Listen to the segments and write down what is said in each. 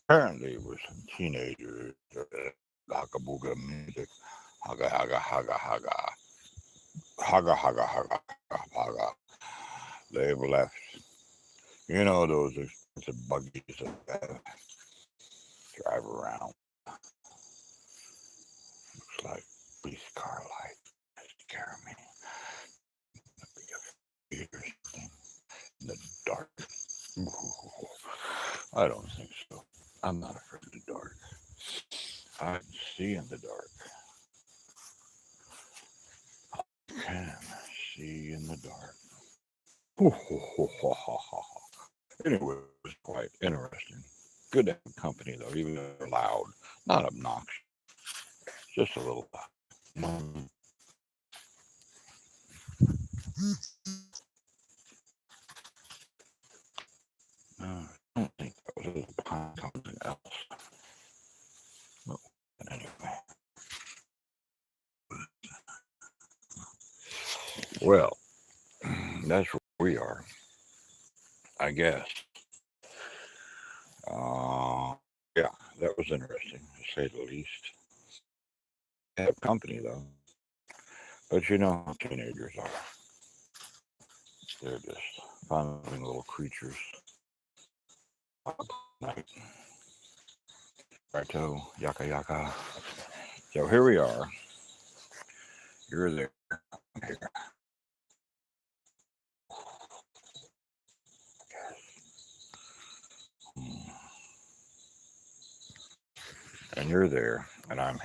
Apparently, it was some teenagers. Hakabuga music. Haga, haga, haga, haga. Haga, haga, haga, haga, haga. They've left. You know those expensive buggies that drive around. Looks like police car lights scare me. In the dark. I don't think so. I'm not afraid of the dark. I can see in the dark. I can see in the dark. Anyway, it was quite interesting. Good to have company though, even though they're loud, not obnoxious, just a little loud. I don't think that was behind something else. But anyway, well, that's where we are, I guess. Uh, yeah, that was interesting to say the least. Have company though, but you know how teenagers are. They're just fun little creatures. Night. Righto, yaka yaka. So here we are. You're there. I'm here. And you're there, and I'm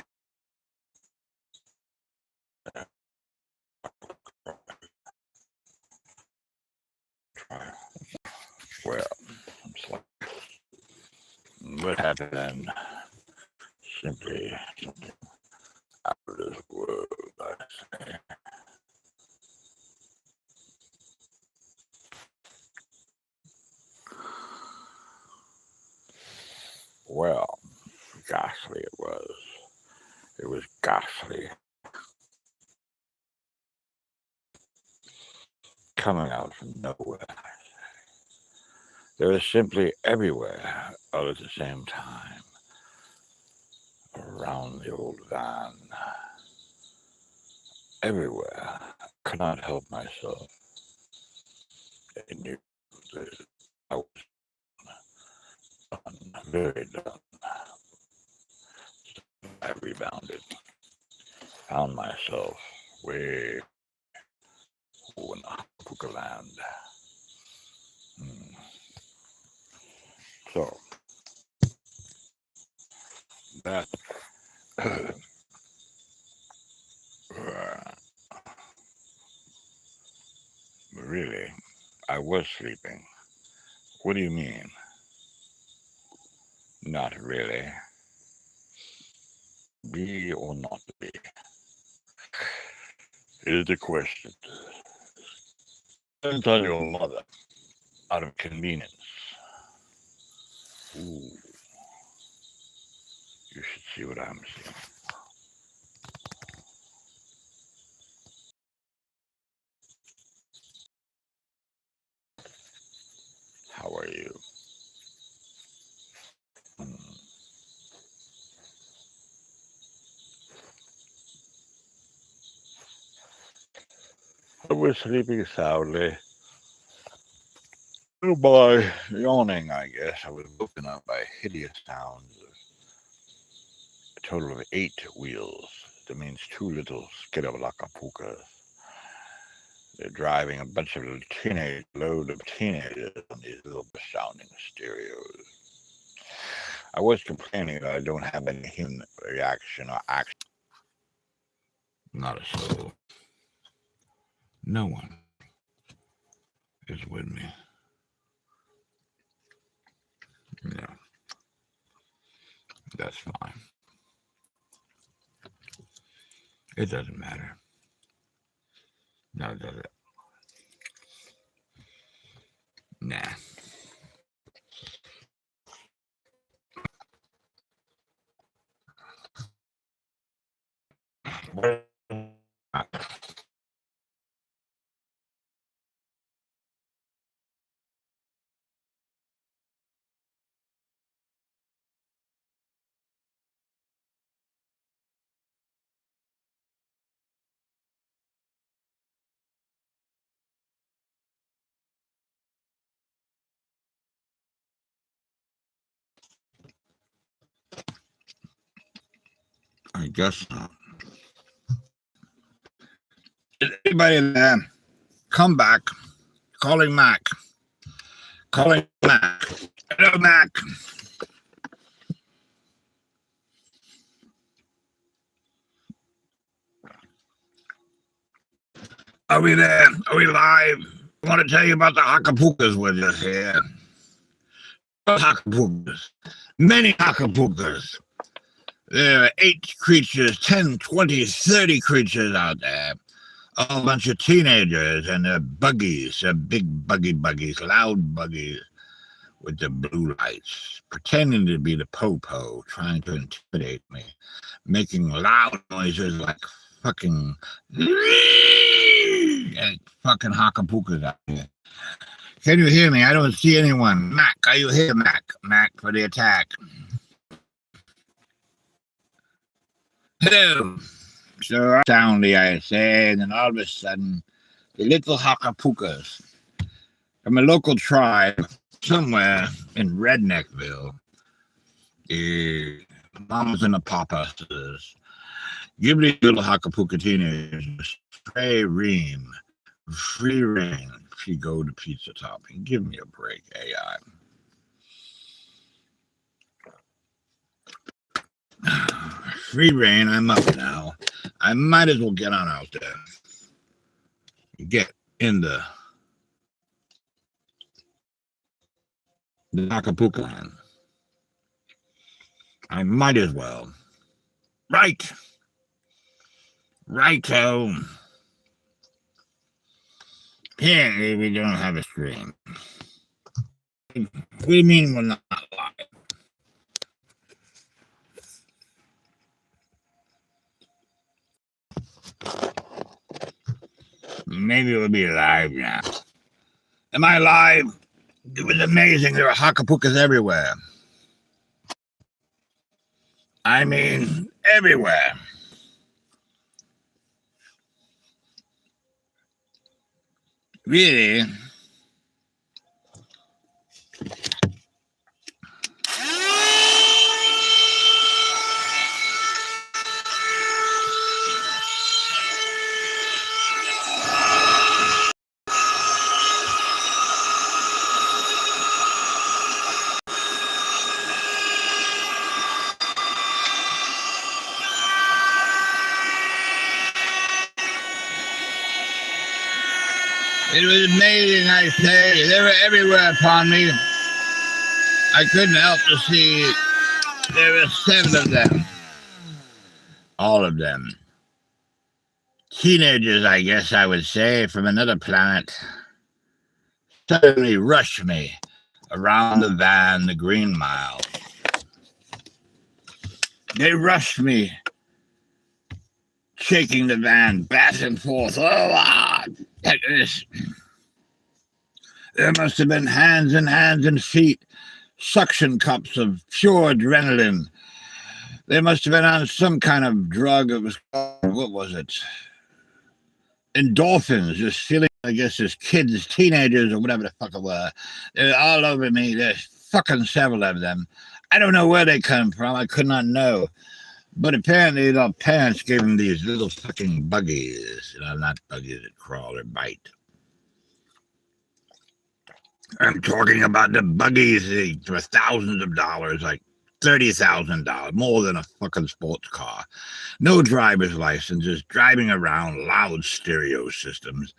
trying. Well, it's like what happened simply out of this world, I say. Well, ghastly it was. It was ghastly. Coming out from nowhere. They were simply everywhere all at the same time. Around the old van. Everywhere. I could not help myself. They knew that I was done, very done. I rebounded. Found myself way in Puka land. So, that really, I was sleeping. What do you mean? Not really. Be or not be is the question. Depends on your mother. Out of convenience. Ooh, you should see what I'm seeing. How are you? I was sleeping soundly. By yawning, I guess, I was woken up by hideous sounds of a total of 8 wheels. That means 2 little skidabalacapucas. They're driving a bunch of load of teenagers on these little sounding stereos. I was complaining that I don't have any human reaction or action. Not a soul. No one is with me. Yeah, that's fine. It doesn't matter. No, does it? Nah. I guess not. Is anybody there? Come back. Calling Mac. Calling Mac. Hello, Mac. Are we there? Are we live? I want to tell you about the Hakapukas with us here. Hakapukas. Many Hakapukas. There are 8 creatures, 10, 20, 30 creatures out there. A bunch of teenagers and their buggies, their big buggies, loud buggies with the blue lights, pretending to be the popo, trying to intimidate me, making loud noises like fucking fucking Hakapukas out here. Can you hear me? I don't see anyone. Mac, are you here, Mac? Mac for the attack. Hello. So soundly, I say, and then all of a sudden, the little Hakapukas from a local tribe somewhere in Redneckville, the mamas and the papas, give these little Hakapuka teenagers free reign. If you go to Pizza Topping, give me a break, AI. Free reign, I'm up now. I might as well get on out there. Get in the Hakapuka land. I might as well. Righto. Apparently we don't have a stream. What do you mean we're not live? Maybe we'll be live now. Am I live? It was amazing. There were Hakapukas everywhere. I mean, everywhere. Really? It was amazing, I say. They were everywhere upon me. I couldn't help to see there were 7 of them. All of them. Teenagers, I guess I would say, from another planet. Suddenly rushed me around the van, the Green Mile. They rushed me, shaking the van back and forth. Like this. There must have been hands and feet, suction cups of pure adrenaline. They must have been on some kind of drug. It was, what was it? Endorphins, just feeling, I guess, as kids, teenagers, or whatever the fuck it were. They're all over me. There's fucking several of them. I don't know where they come from. I could not know. But apparently their parents gave them these little fucking buggies. Not buggies that crawl or bite. I'm talking about the buggies for thousands of dollars, like $30,000, more than a fucking sports car. No driver's license, just driving around, loud stereo systems.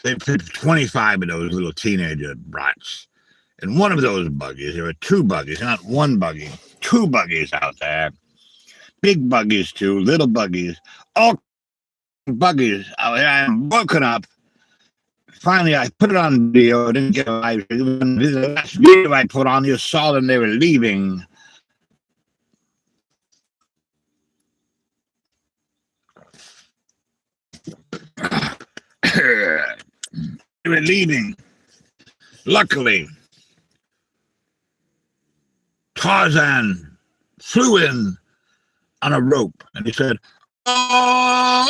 They put 25 of those little teenager brats. And one of those buggies, there were 2 buggies, not one buggy, 2 buggies out there. Big buggies too, little buggies, all buggies. I'm woken up. Finally, I put it on video. I didn't get a live. The last video I put on, you saw them. They were leaving. They were leaving. Luckily, Tarzan flew in on a rope, and he said, "Oh!"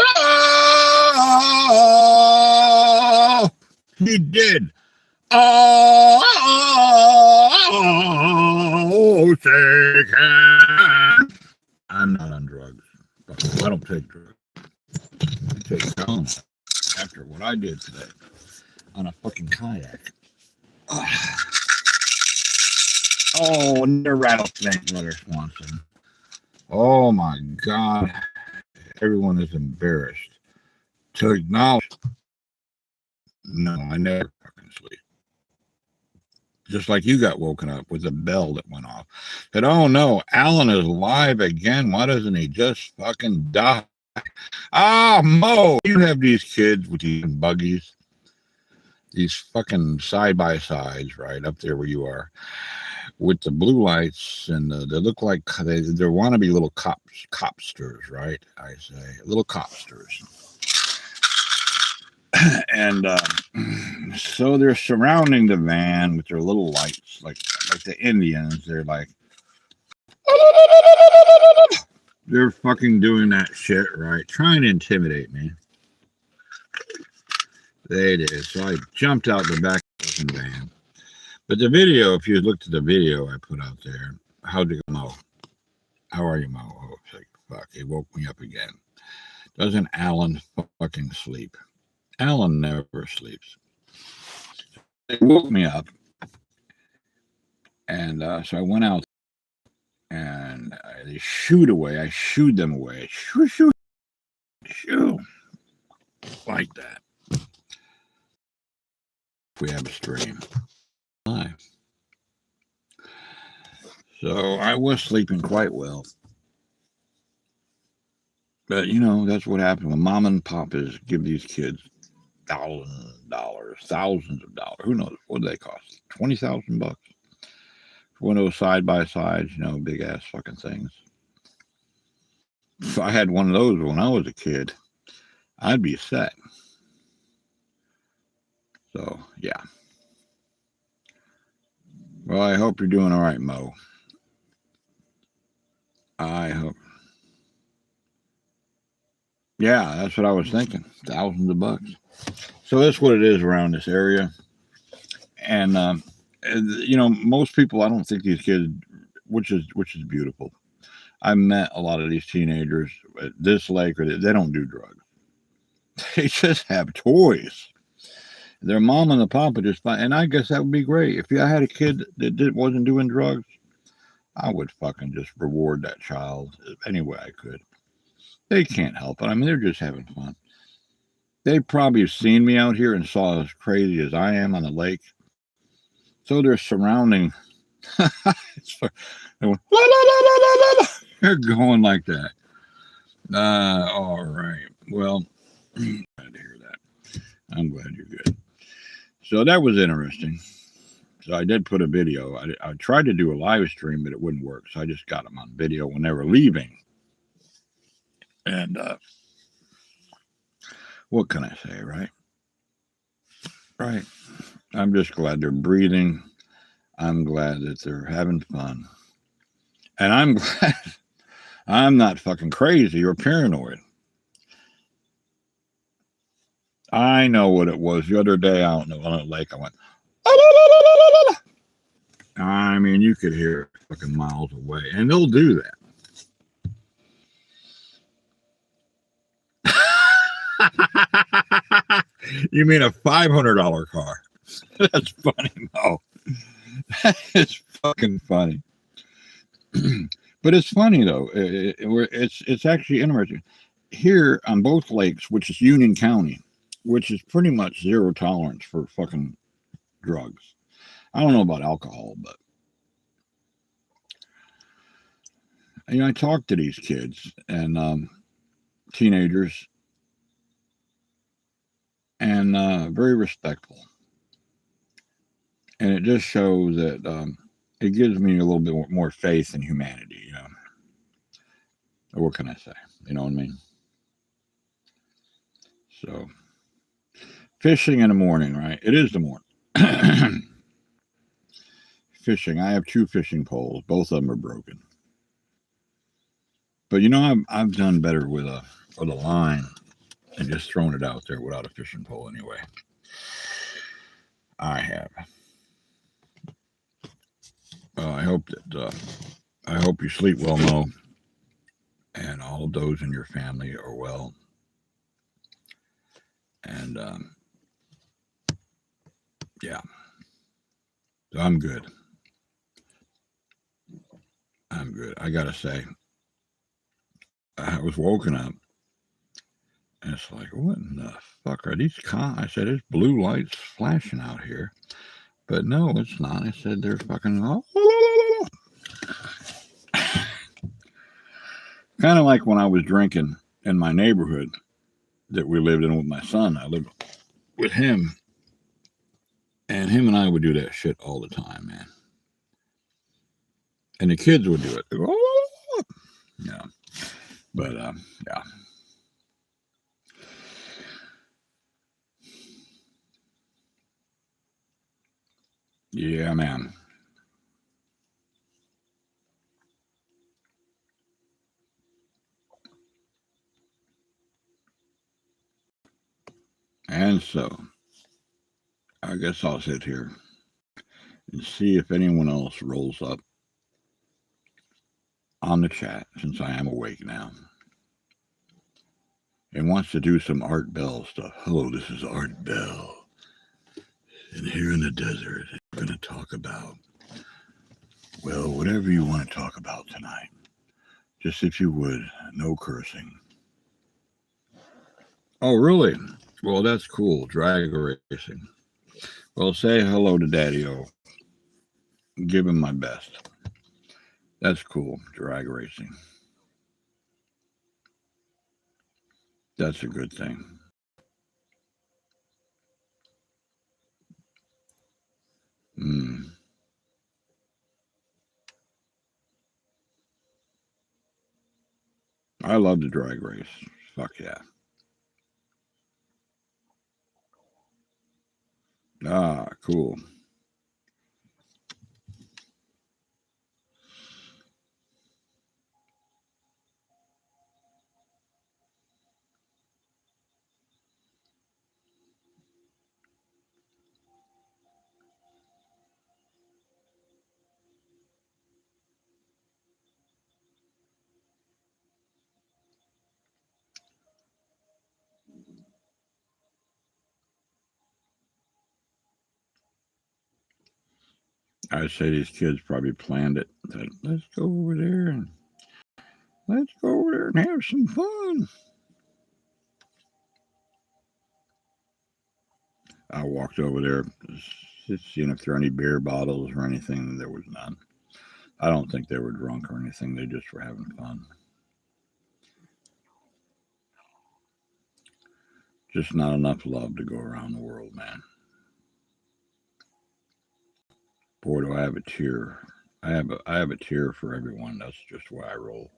He did. Oh, take it. I'm not on drugs. I don't take drugs. I take Tylenol after what I did today on a fucking kayak. Oh, another rattlesnake, Mother Swanson. Oh my God. Everyone is embarrassed to acknowledge. No, I never fucking sleep. Just like you got woken up with a bell that went off. Said, oh no, Alan is live again. Why doesn't he just fucking die? Ah, Mo, you have these kids with these buggies, these fucking side-by-sides, right, up there where you are, with the blue lights, and they look like they want to be little copsters, right? I say, little copsters. And so they're surrounding the van with their little lights, like the Indians. They're like, they're fucking doing that shit, right? Trying to intimidate me. They did. So I jumped out the back of the van. But the video, if you looked at the video I put out there, how'd you go, Mo? How are you, Mo? Oh, it's like, fuck, he woke me up again. Doesn't Alan fucking sleep? Alan never sleeps. They woke me up. And so I went out and they shooed away. I shooed them away. Shoo, shoo, shoo. Like that. We have a stream live. So I was sleeping quite well. But, you know, that's what happened when mom and papas give these kids $1,000, thousands of dollars. Who knows? What do they cost? $20,000 for one of those side-by-sides, you know, big-ass fucking things. If I had one of those when I was a kid, I'd be set. So, yeah. Well, I hope you're doing all right, Mo. I hope. Yeah, that's what I was thinking. Thousands of bucks. So that's what it is around this area. And, you know, most people, I don't think these kids, which is beautiful. I met a lot of these teenagers at this lake, or they don't do drugs. They just have toys. Their mom and the papa just find, and I guess that would be great. If I had a kid that wasn't doing drugs, I would fucking just reward that child any way I could. They can't help it. I mean, they're just having fun. They probably have seen me out here and saw as crazy as I am on the lake. So they're surrounding. They're going like that. All right. Well, I'm glad to hear that. I'm glad you're good. So that was interesting. So I did put a video. I tried to do a live stream, but it wouldn't work. So I just got them on video when they were leaving. And what can I say, right? Right. I'm just glad they're breathing. I'm glad that they're having fun. And I'm glad I'm not fucking crazy or paranoid. I know what it was. The other day out on a lake, I went, I mean, you could hear it fucking miles away. And they'll do that. You mean a $500 car? That's funny, no. It's fucking funny. But it's funny though. It's actually interesting. Here on both lakes, which is Union County, which is pretty much zero tolerance for fucking drugs. I don't know about alcohol, but you know, I talk to these kids and teenagers, and very respectful. And it just shows that it gives me a little bit more faith in humanity, you know. What can I say? You know what I mean? So, fishing in the morning, right? It is the morning. Fishing. I have 2 fishing poles. Both of them are broken. But you know, I've done better with a line and just thrown it out there without a fishing pole anyway. I have. I hope you sleep well, Mo. And all all of those in your family are well. And yeah, so I'm good. I'm good. I gotta say, I was woken up, and it's like, what in the fuck are these? I said, there's blue lights flashing out here, but no, it's not. I said, there's fucking kind of like when I was drinking in my neighborhood that we lived in with my son. I lived with him, and him and I would do that shit all the time, man. And the kids would do it. Yeah, but yeah. Yeah, man. And so, I guess I'll sit here and see if anyone else rolls up on the chat, since I am awake now, and wants to do some Art Bell stuff. Hello, this is Art Bell. And here in the desert, we're going to talk about, well, whatever you want to talk about tonight. Just if you would, no cursing. Oh, really? Well, that's cool. Drag racing. Well, say hello to Daddy-O. Give him my best. That's cool. Drag racing. That's a good thing. I love the drag race. Fuck yeah. Ah, cool. I say these kids probably planned it. Said, let's go over there and have some fun. I walked over there, just seeing if there were any beer bottles or anything. There was none. I don't think they were drunk or anything. They just were having fun. Just not enough love to go around the world, man. Boy, do I have a tear. I have a tear for everyone. That's just why I roll.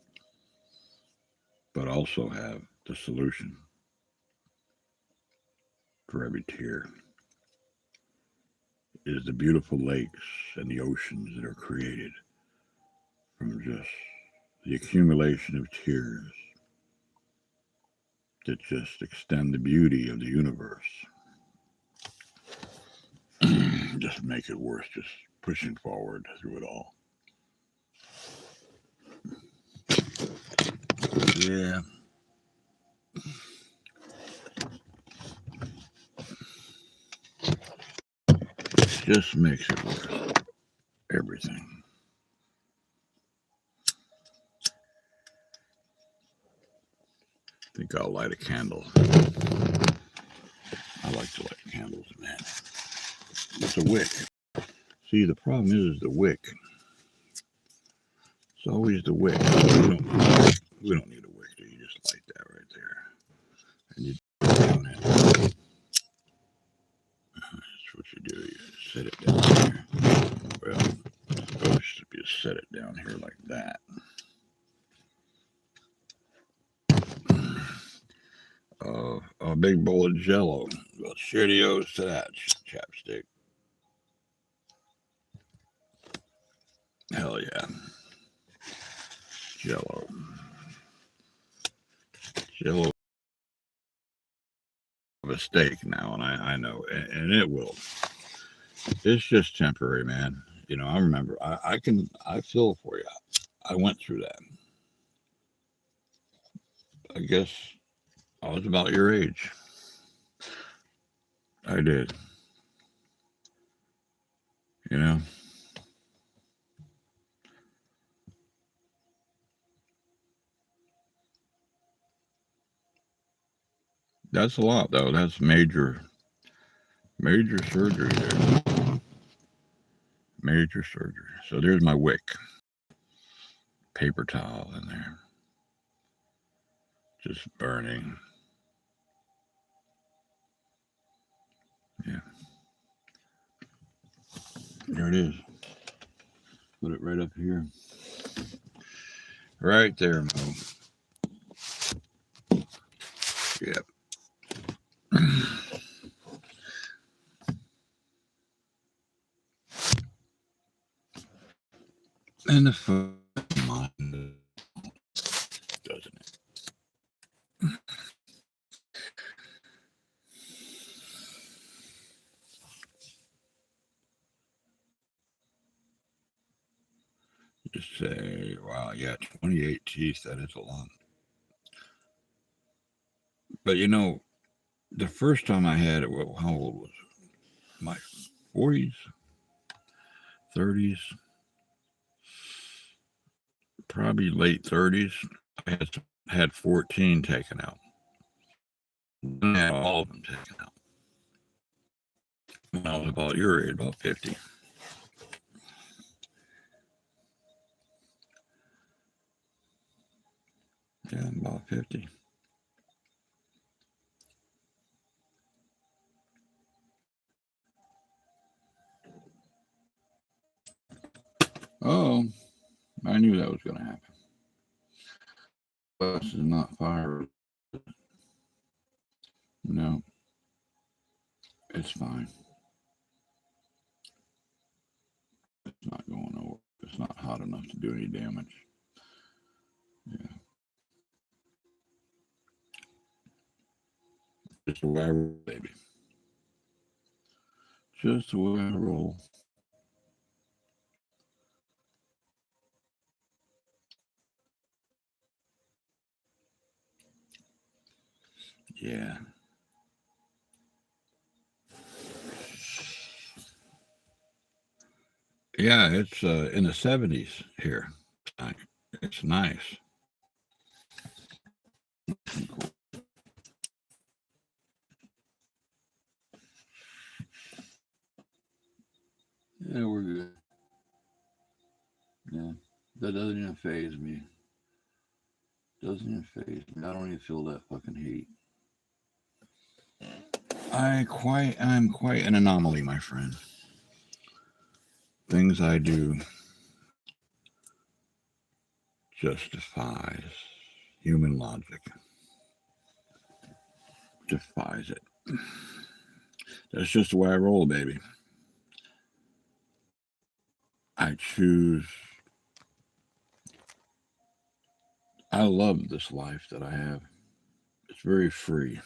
But also have the solution for every tear is the beautiful lakes and the oceans that are created from just the accumulation of tears that just extend the beauty of the universe. Just make it worth just pushing forward through it all. Yeah. Just makes it worth everything. I think I'll light a candle. I like to light candles, man. It's a wick. See, the problem is the wick. It's always the wick. We don't need a wick. You just light that right there. And you down it. That's what you do. You set it down here. Well, supposed to be set it down here like that. A big bowl of Jello. Well, cheerios to that chapstick. Hell yeah. Jello. Jello of a steak now, and I know, and it will. It's just temporary, man. You know, I remember. I feel for you. I went through that. I guess I was about your age. I did. You know? That's a lot, though. That's major surgery there. Major surgery. So there's my wick. Paper towel in there. Just burning. Yeah. There it is. Put it right up here. Right there, Mo. Yep. And the phone doesn't it? Just say, wow, yeah, 28 teeth. That is a lot. But you know, the first time I had it, well, how old was it? My 40s, 30s, probably late 30s. I had 14 taken out. I had all of them taken out. When I was about your age, about 50. Yeah, I'm about 50. Oh, I knew that was going to happen. This is not fire. No, it's fine. It's not going nowhere. It's not hot enough to do any damage. Yeah. Just the way I roll, baby. Just the way I roll. Yeah. Yeah, it's in the 70s here. It's nice. Yeah, we're good. Yeah, that doesn't even faze me. Doesn't even faze me. I don't even feel that fucking heat. I'm quite an anomaly, my friend. Things I do justifies human logic. Defies it. That's just the way I roll, baby. I choose. I love this life that I have. It's very free,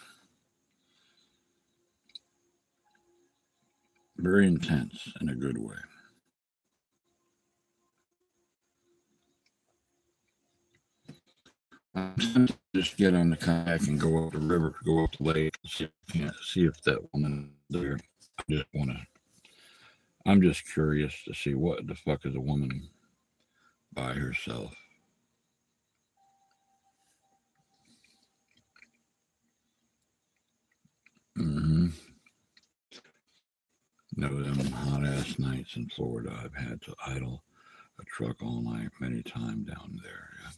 very intense in a good way. I'm tempted to just get on the kayak and go up the river, go up the lake, and see if that woman there. I'm just curious to see what the fuck is a woman by herself. Mm-hmm. No, them hot ass nights in Florida, I've had to idle a truck all night many times down there. Yeah.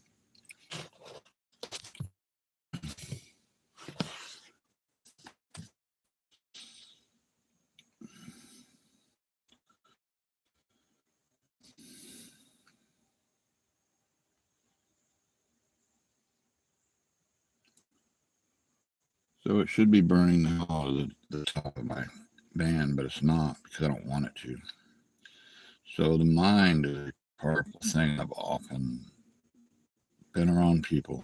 So it should be burning now the top of my band, but it's not because I don't want it to. So the mind is a powerful thing. I've often been around people.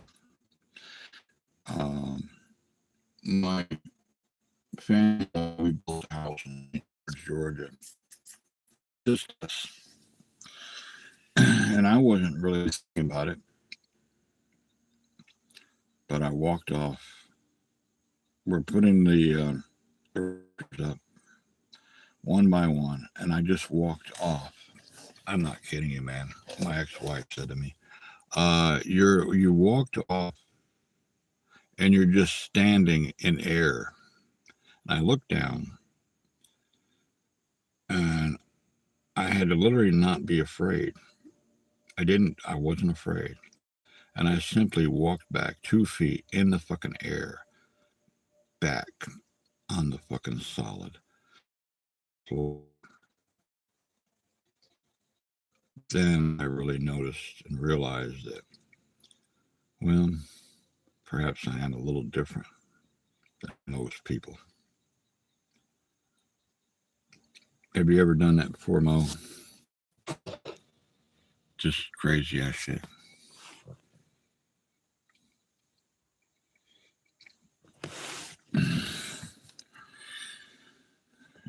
My family, we built a house in Georgia. Just us. And I wasn't really thinking about it. but I walked off. We're putting the up one by one, and I just walked off. I'm not kidding you, man. My ex-wife said to me, you walked off and you're just standing in air. And I looked down and I had to literally not be afraid. I wasn't afraid. And I simply walked back 2 feet in the fucking air, back on the fucking solid floor. Then I really noticed and realized that, well, perhaps I am a little different than most people. Have you ever done that before, Mo? Just crazy ass shit.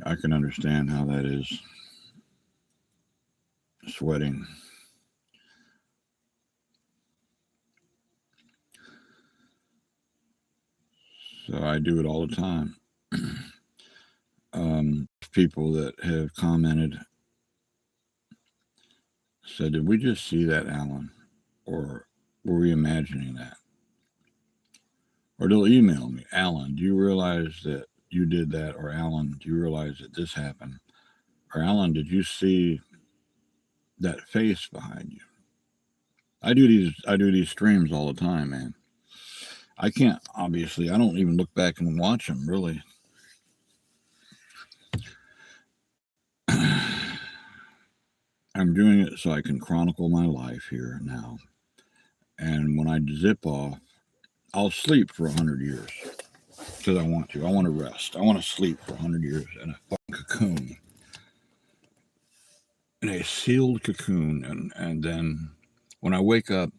I can understand how that is. Sweating. So I do it all the time. People that have commented said, did we just see that, Alan? Or were we imagining that? Or they'll email me, Alan, do you realize that you did that? Or Alan, do you realize that this happened? Or Alan, did you see that face behind you? I do these streams all the time, man. I can't, obviously, I don't even look back and watch them, really. I'm doing it so I can chronicle my life here now. And when I zip off, I'll sleep for 100 years because I want to. I want to rest. I want to sleep for 100 years in a fucking cocoon. In a sealed cocoon. And then when I wake up,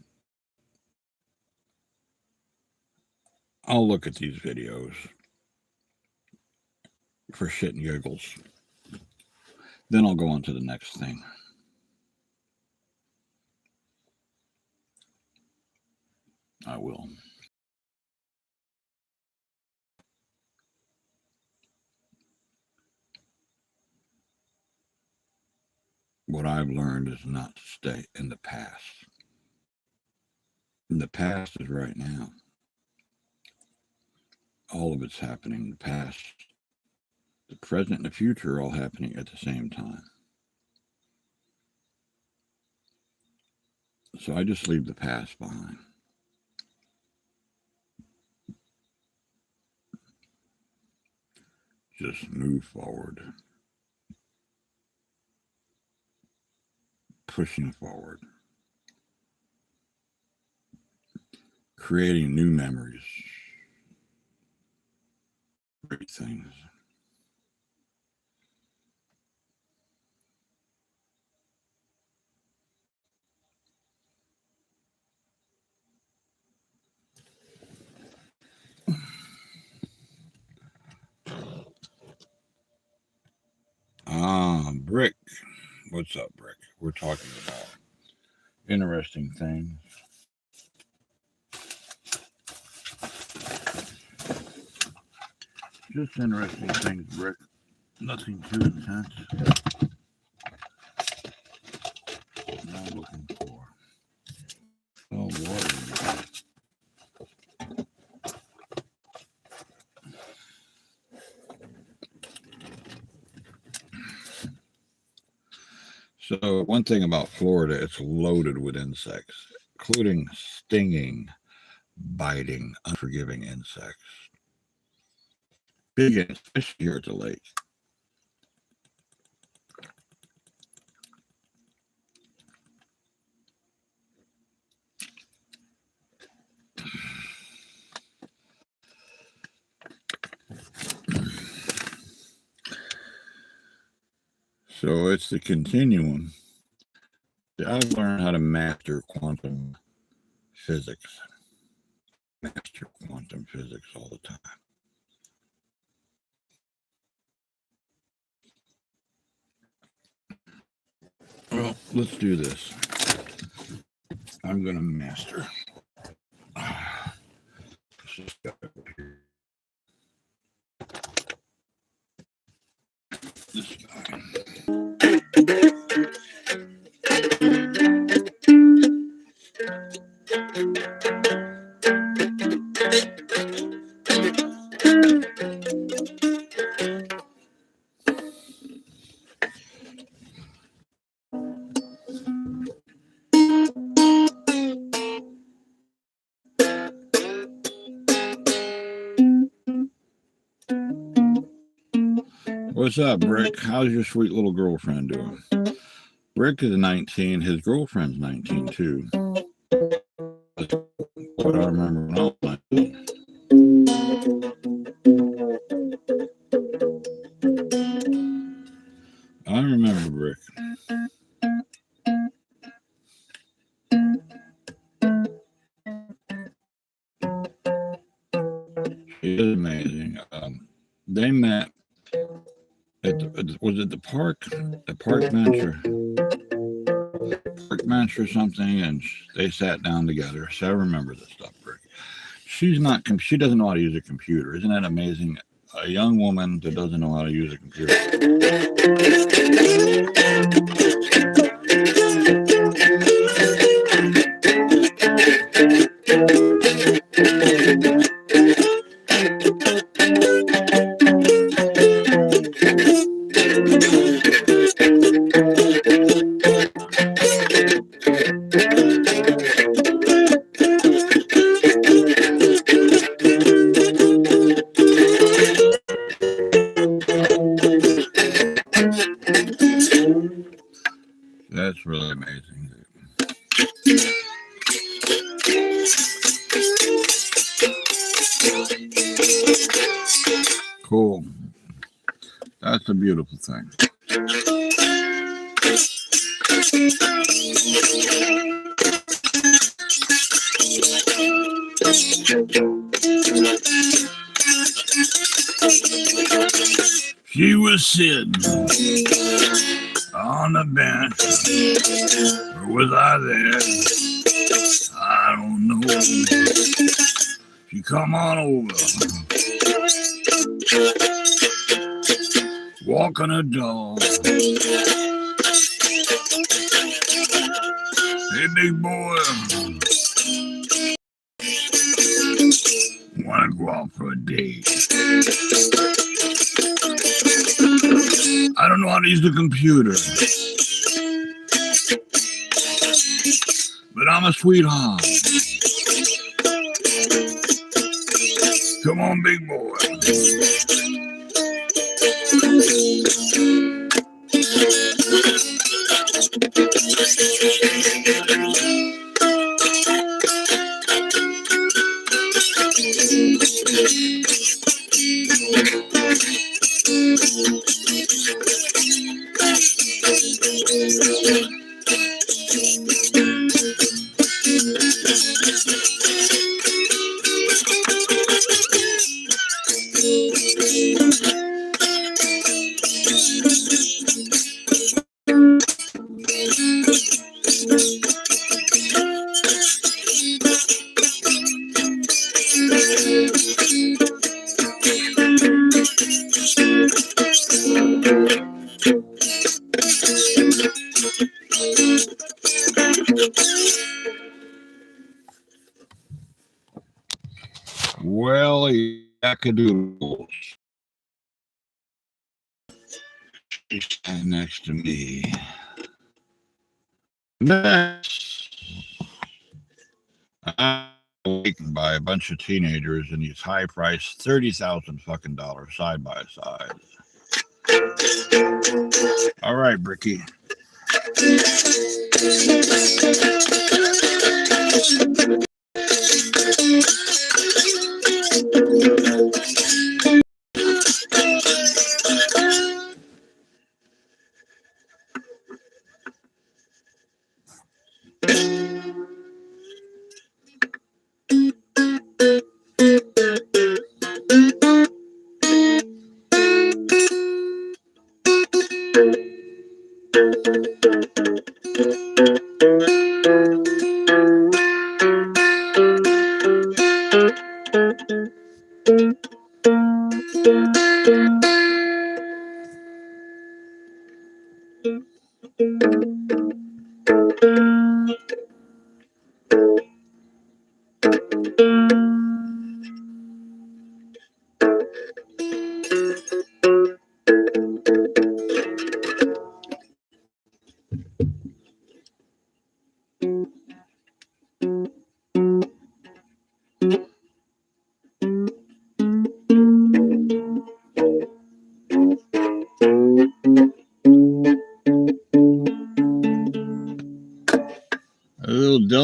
I'll look at these videos for shit and giggles. Then I'll go on to the next thing. I will. What I've learned is not to stay in the past. And the past is right now. All of it's happening. The past, the present, and the future are all happening at the same time. So I just leave the past behind. Just move forward. Pushing forward. Creating new memories. Great things. Brick. What's up, Brick? We're talking about interesting things. Just interesting things, Brick. Nothing too intense. Now looking for water. So one thing about Florida, it's loaded with insects, including stinging, biting, unforgiving insects. Big insects here at the lake. So it's the continuum. I've learned how to master quantum physics. Master quantum physics all the time. Well, let's do this. I'm going to master. What's up, Brick? How's your sweet little girlfriend doing? Brick is 19. His girlfriend's 19 too. What I remember when I was 19. I remember Brick. She is amazing. They met was it the park bench or something, and they sat down together. So I remember this stuff, Brick. She doesn't know how to use a computer. Isn't that amazing? A young woman that doesn't know how to use a computer. That's really amazing. Cool. That's a beautiful thing. She was sitting on the bench. Or was I there? I don't know. She come on over. Walking a dog. Hey, big boy. Want to go out for a date? I don't know how to use the computer. But I'm a sweetheart. Come on, big boy. Well, yackadoodles. She's standing next to me. I'm awakened by a bunch of teenagers in these high-priced $30,000 fucking dollars side by side. All right, Bricky.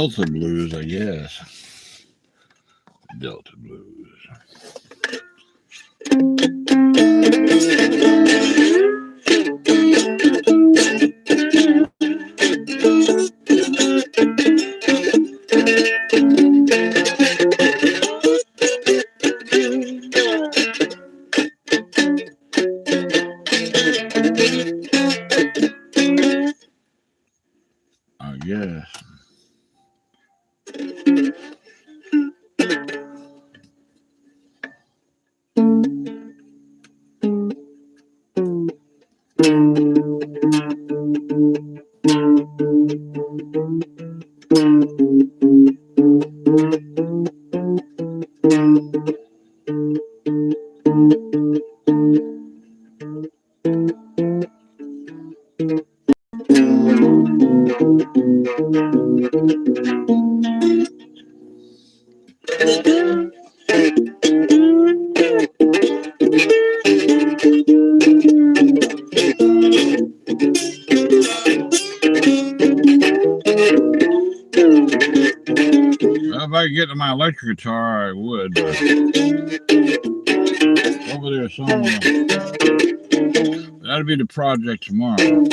Delta blues, I guess. Delta blues. I guess. If I could get to my electric guitar, I would. But over there somewhere. That'll be the project tomorrow.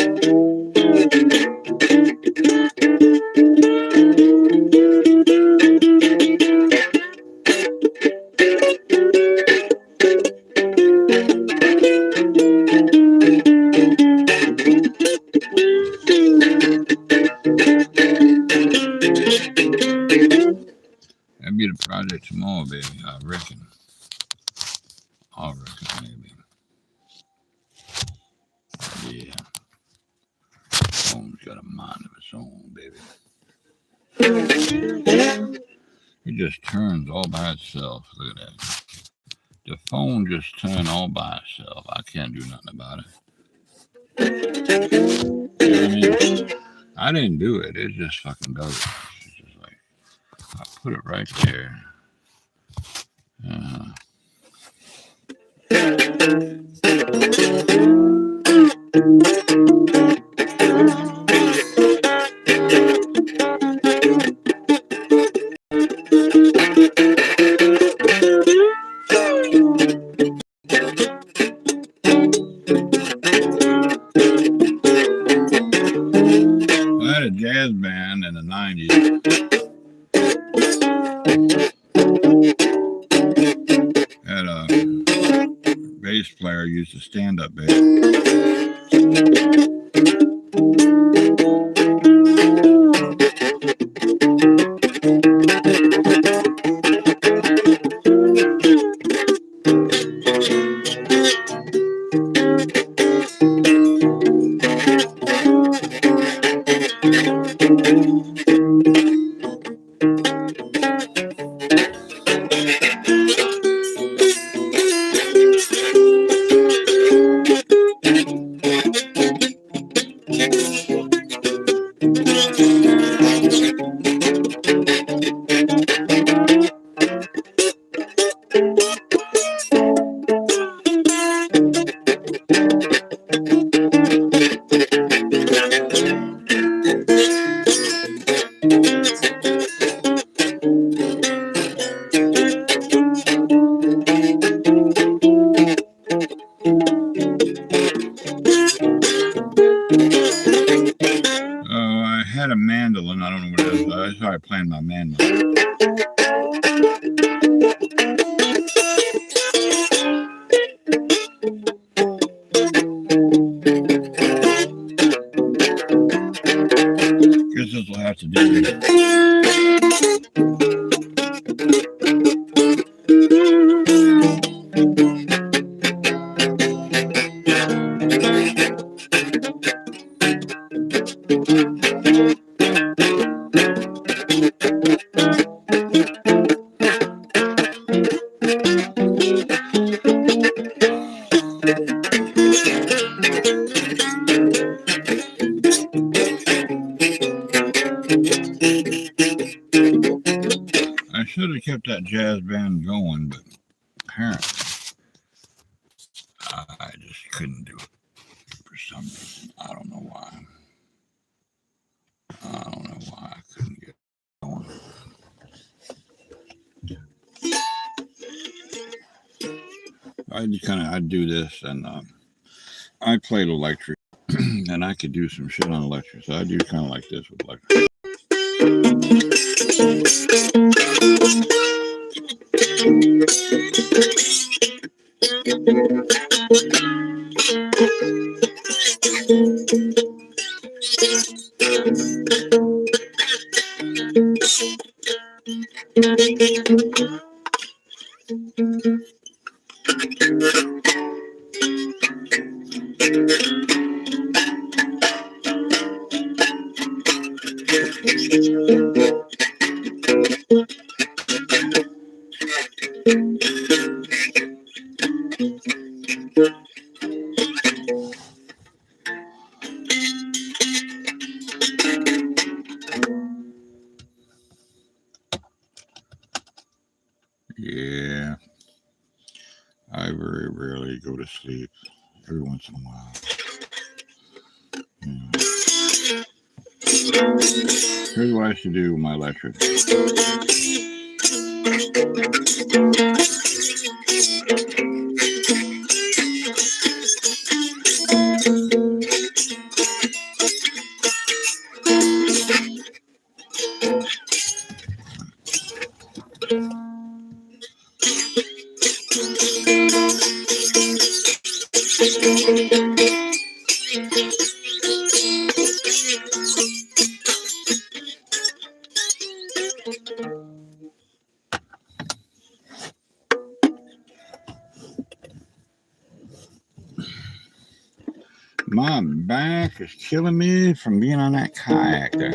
That'd be the project tomorrow, baby. I reckon. Maybe. Yeah. Phone's got a mind of its own, baby. It just turns all by itself. Look at that. The phone just turned all by itself. I can't do nothing about it. You know what I mean? I didn't do it. It just fucking does it. It's just like, I put it right there. I had a jazz band in the 90s. Had a bass player used to stand up bass. I had a mandolin. I don't know what it is. That's how I played my mandolin. Guess this will have to do it. I should have kept that jazz band going, but apparently I just couldn't do it for some reason. I don't know why. I don't know why I couldn't get going. I do this, and I played electric, and I could do some shit on electric, so I do kind of like this with electric. Yeah, I very rarely go to sleep. Every once in a while. Here's what I should do with my electric. My back is killing me from being on that kayak there.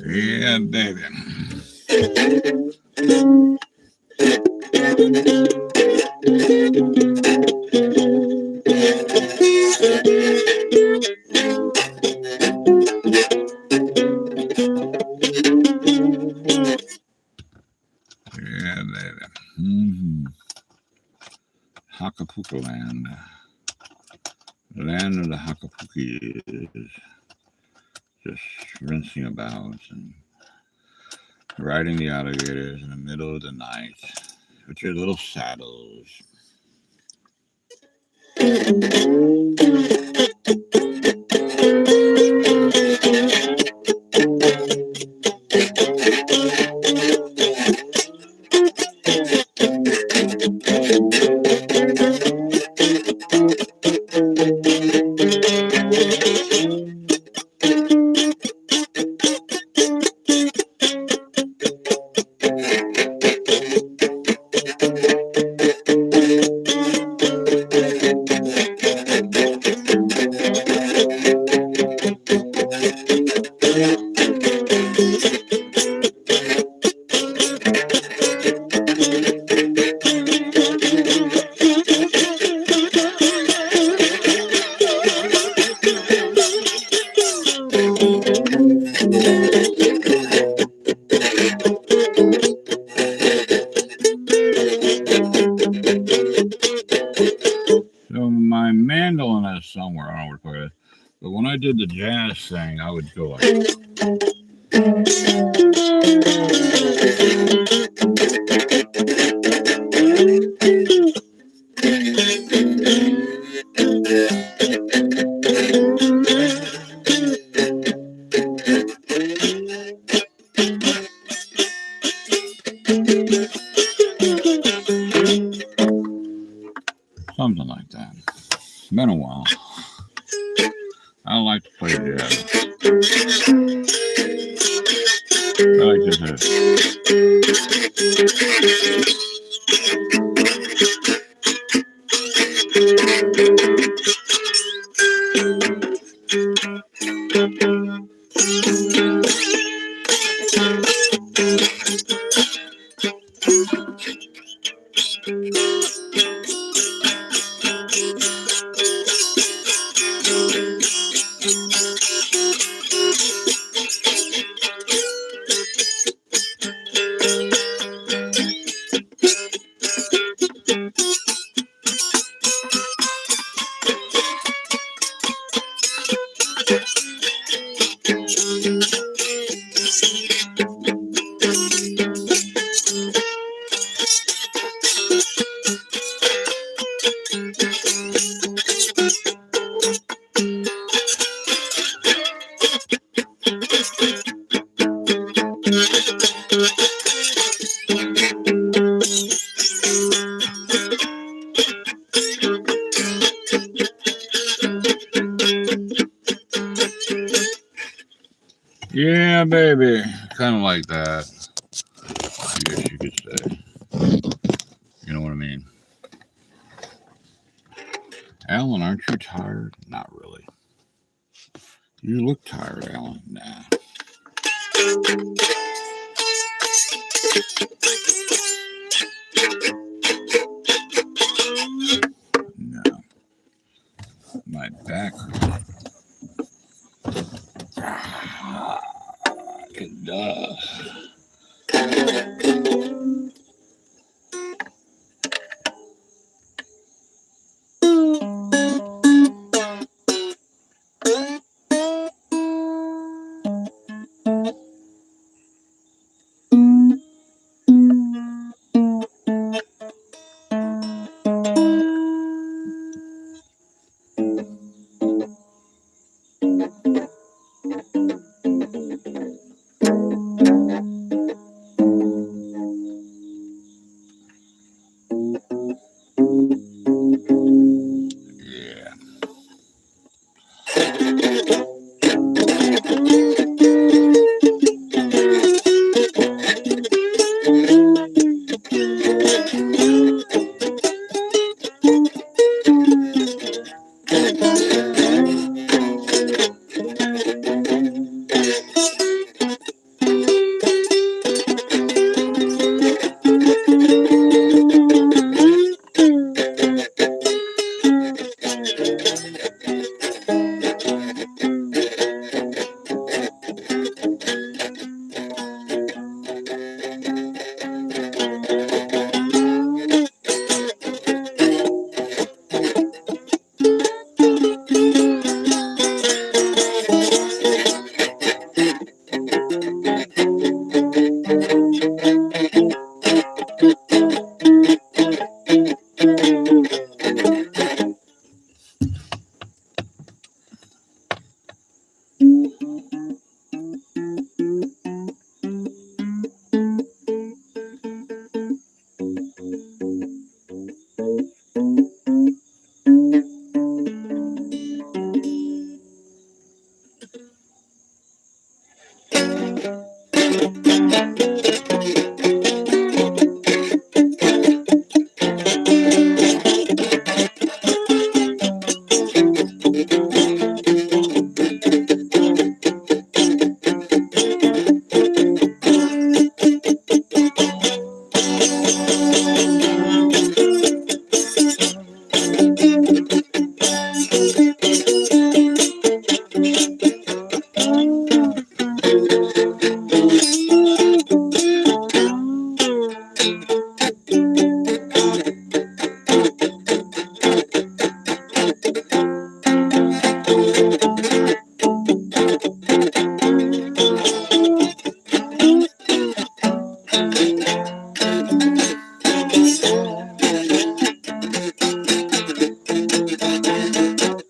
Yeah, baby. Yeah, baby. Hakapuka land. The land of the Hakapukis. Just rinsing about and riding the alligators in the middle of the night with your little saddles. So my mandolin has somewhere, I don't know where to put it, but when I did the jazz thing, I would go like something like that. It's been a while. I like to play jazz. I like this. Yeah, baby. Kind of like that. I guess you could say. You know what I mean? Alan, aren't you tired? Not really. You look tired, Alan. Nah. No. My back hurts. It does.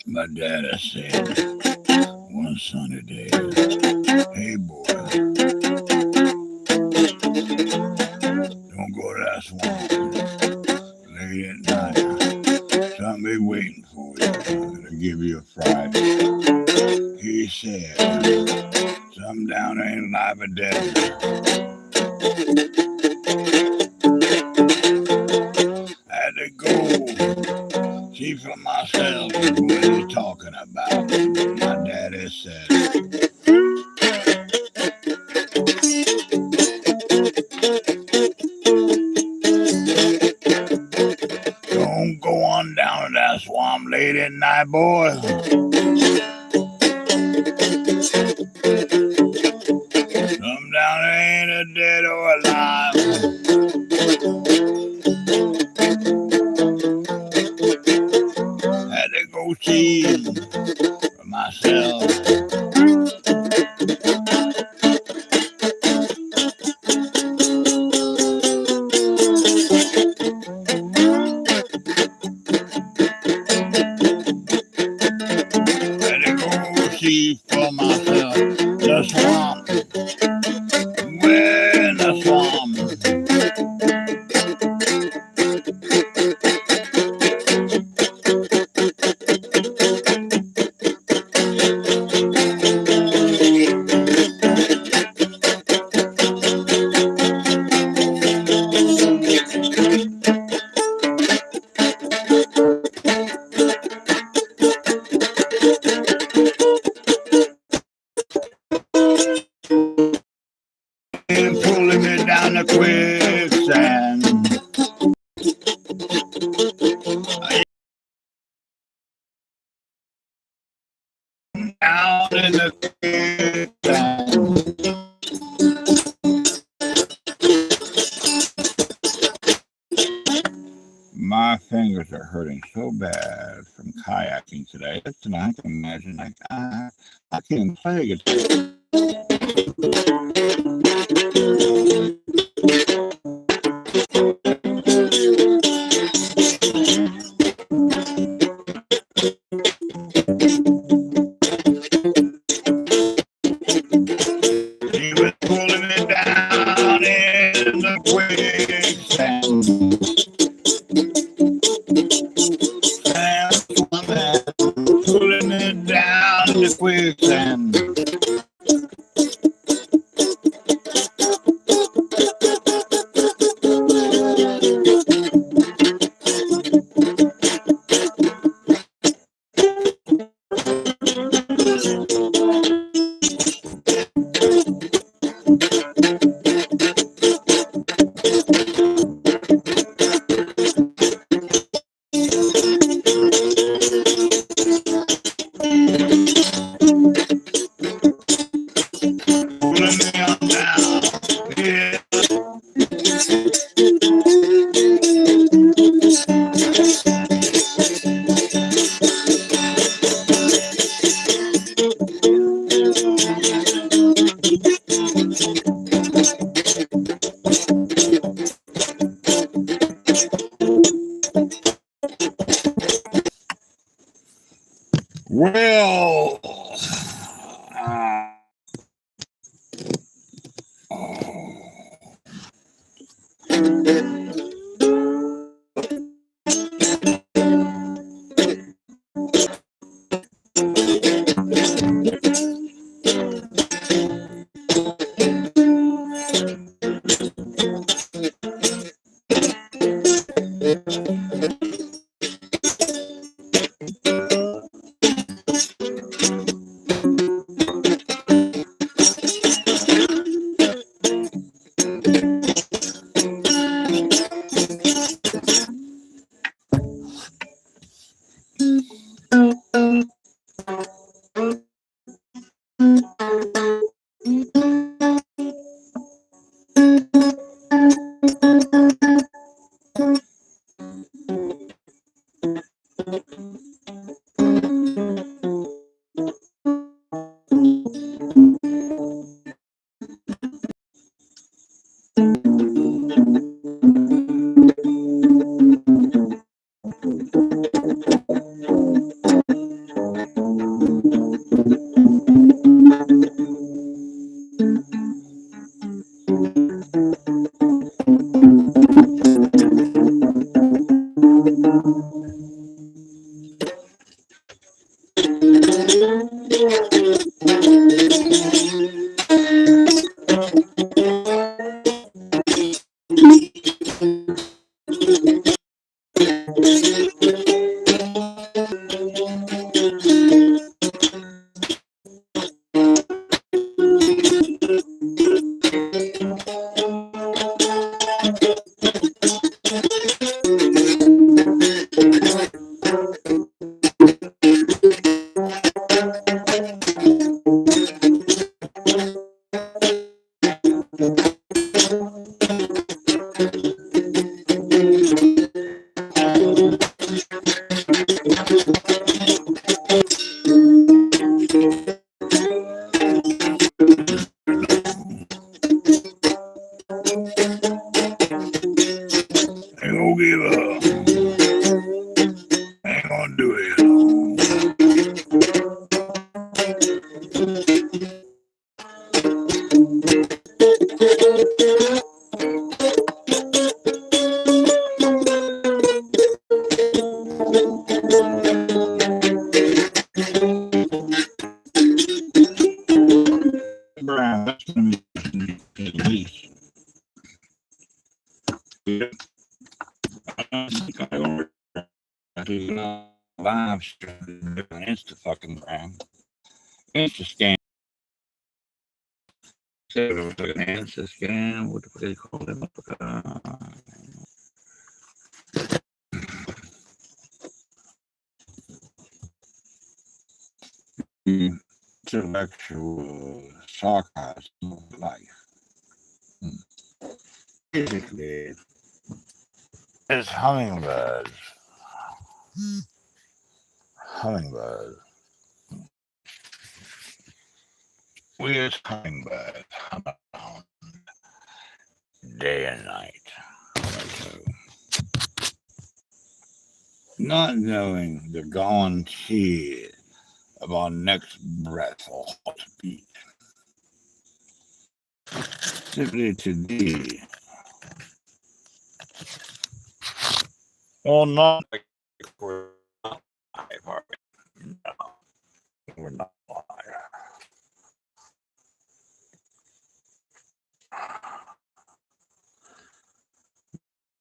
My dad said one sunny day, hey boy, don't go to that swamp late at night. Something be waiting for you to give you a fright. He said, something down there ain't alive or dead. I had to go see for myself what he's talking about. My daddy said, don't go on down to that swamp late at night, boy. Some down there ain't a dead or alive. Had to go see for myself. down in the quicksand. My fingers are hurting so bad from kayaking today. Listen, I can imagine I can't play guitar. He was pulling me down in the quicksand. Pulling it down in the quicksand. Pulling me on down. Yeah. Well, ain't gonna give up. Ain't gonna do it. Brown, that's gonna be at least. Yeah. I think I don't do live stream Insta fucking brand. Insta scan. It was like an Insta scan. What the fuck do you call them? intellectual sarcasm of life. Basically, it's hummingbirds. Hummingbirds. We as hummingbirds hum around day and night. Not knowing the guarantee of our next breath or heartbeat. Simply to be, well, not like we're not live, are we? No, we're not live.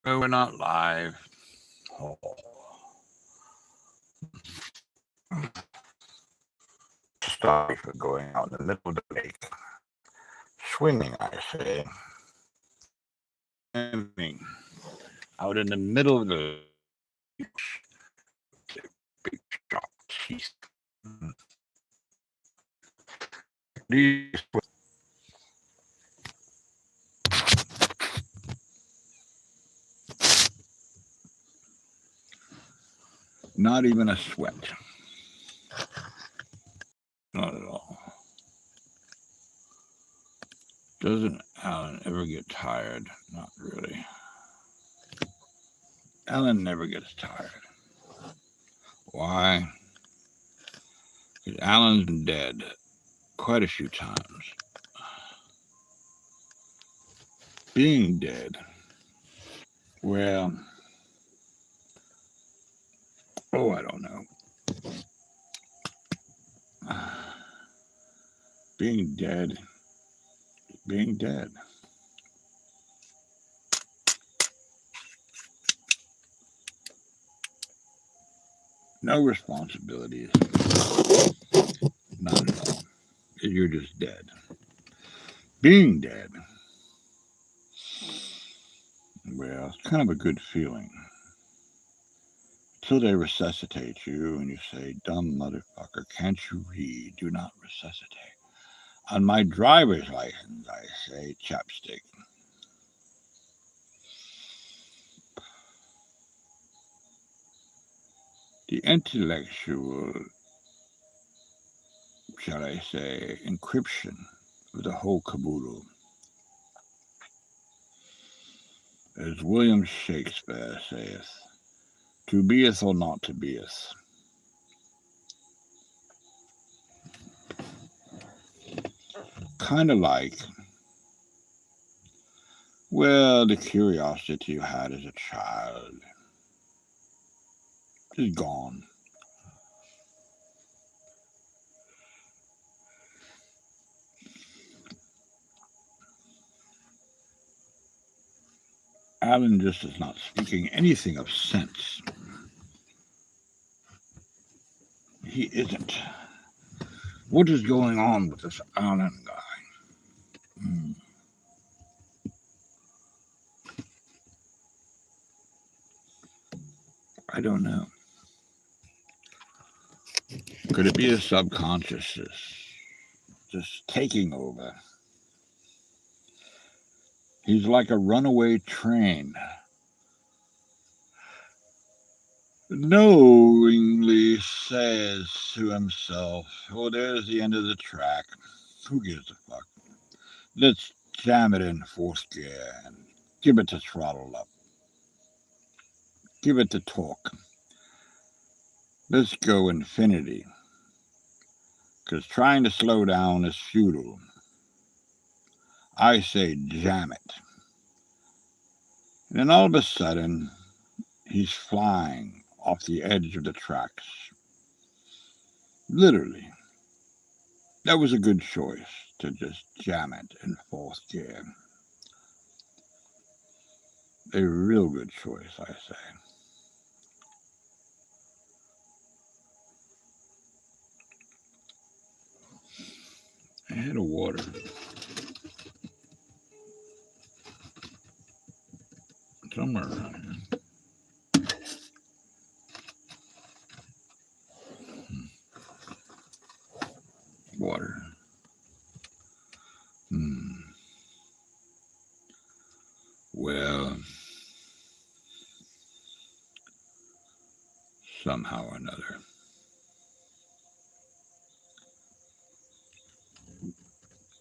No, we're not live. Oh. Sorry for going out in the middle of the lake. Swimming, I say. Swimming. Out in the middle of the beach. Big sharp teeth. These not even a sweat. Not at all. Doesn't Alan ever get tired? Not really. Alan never gets tired. Why? Because Alan's been dead quite a few times. Being dead, well, I don't know. Being dead. No responsibilities. Not at all. You're just dead. Being dead, well, it's kind of a good feeling. Until they resuscitate you and you say, dumb motherfucker, can't you read? Do not resuscitate. On my driver's license, I say chapstick. The intellectual, shall I say, encryption of the whole caboodle. As William Shakespeare saith, to beeth or not to beeth. Kind of like, well, the curiosity you had as a child is gone. Alan just is not speaking anything of sense. He isn't. What is going on with this Alan guy? I don't know. Could it be a subconsciousness just taking over? He's like a runaway train. Knowingly says to himself, oh, there's the end of the track. Who gives a fuck? Let's jam it in fourth gear and give it the throttle up. Give it the torque. Let's go infinity. Because trying to slow down is futile. I say jam it. And then all of a sudden, he's flying off the edge of the tracks. Literally. That was a good choice to just jam it in fourth gear. A real good choice, I say. I had a water. Somewhere around here. Water. somehow or another.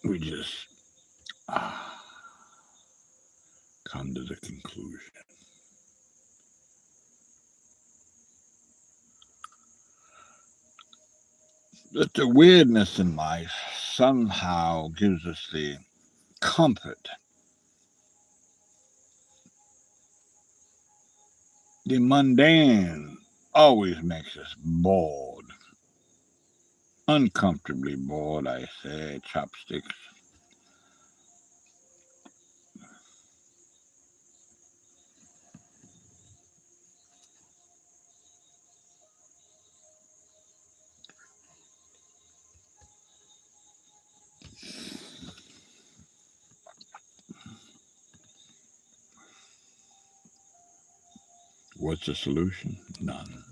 We just come to the conclusion that the weirdness in life somehow gives us the comfort. The mundane always makes us bored. Uncomfortably bored, I say, chopsticks. What's the solution? None.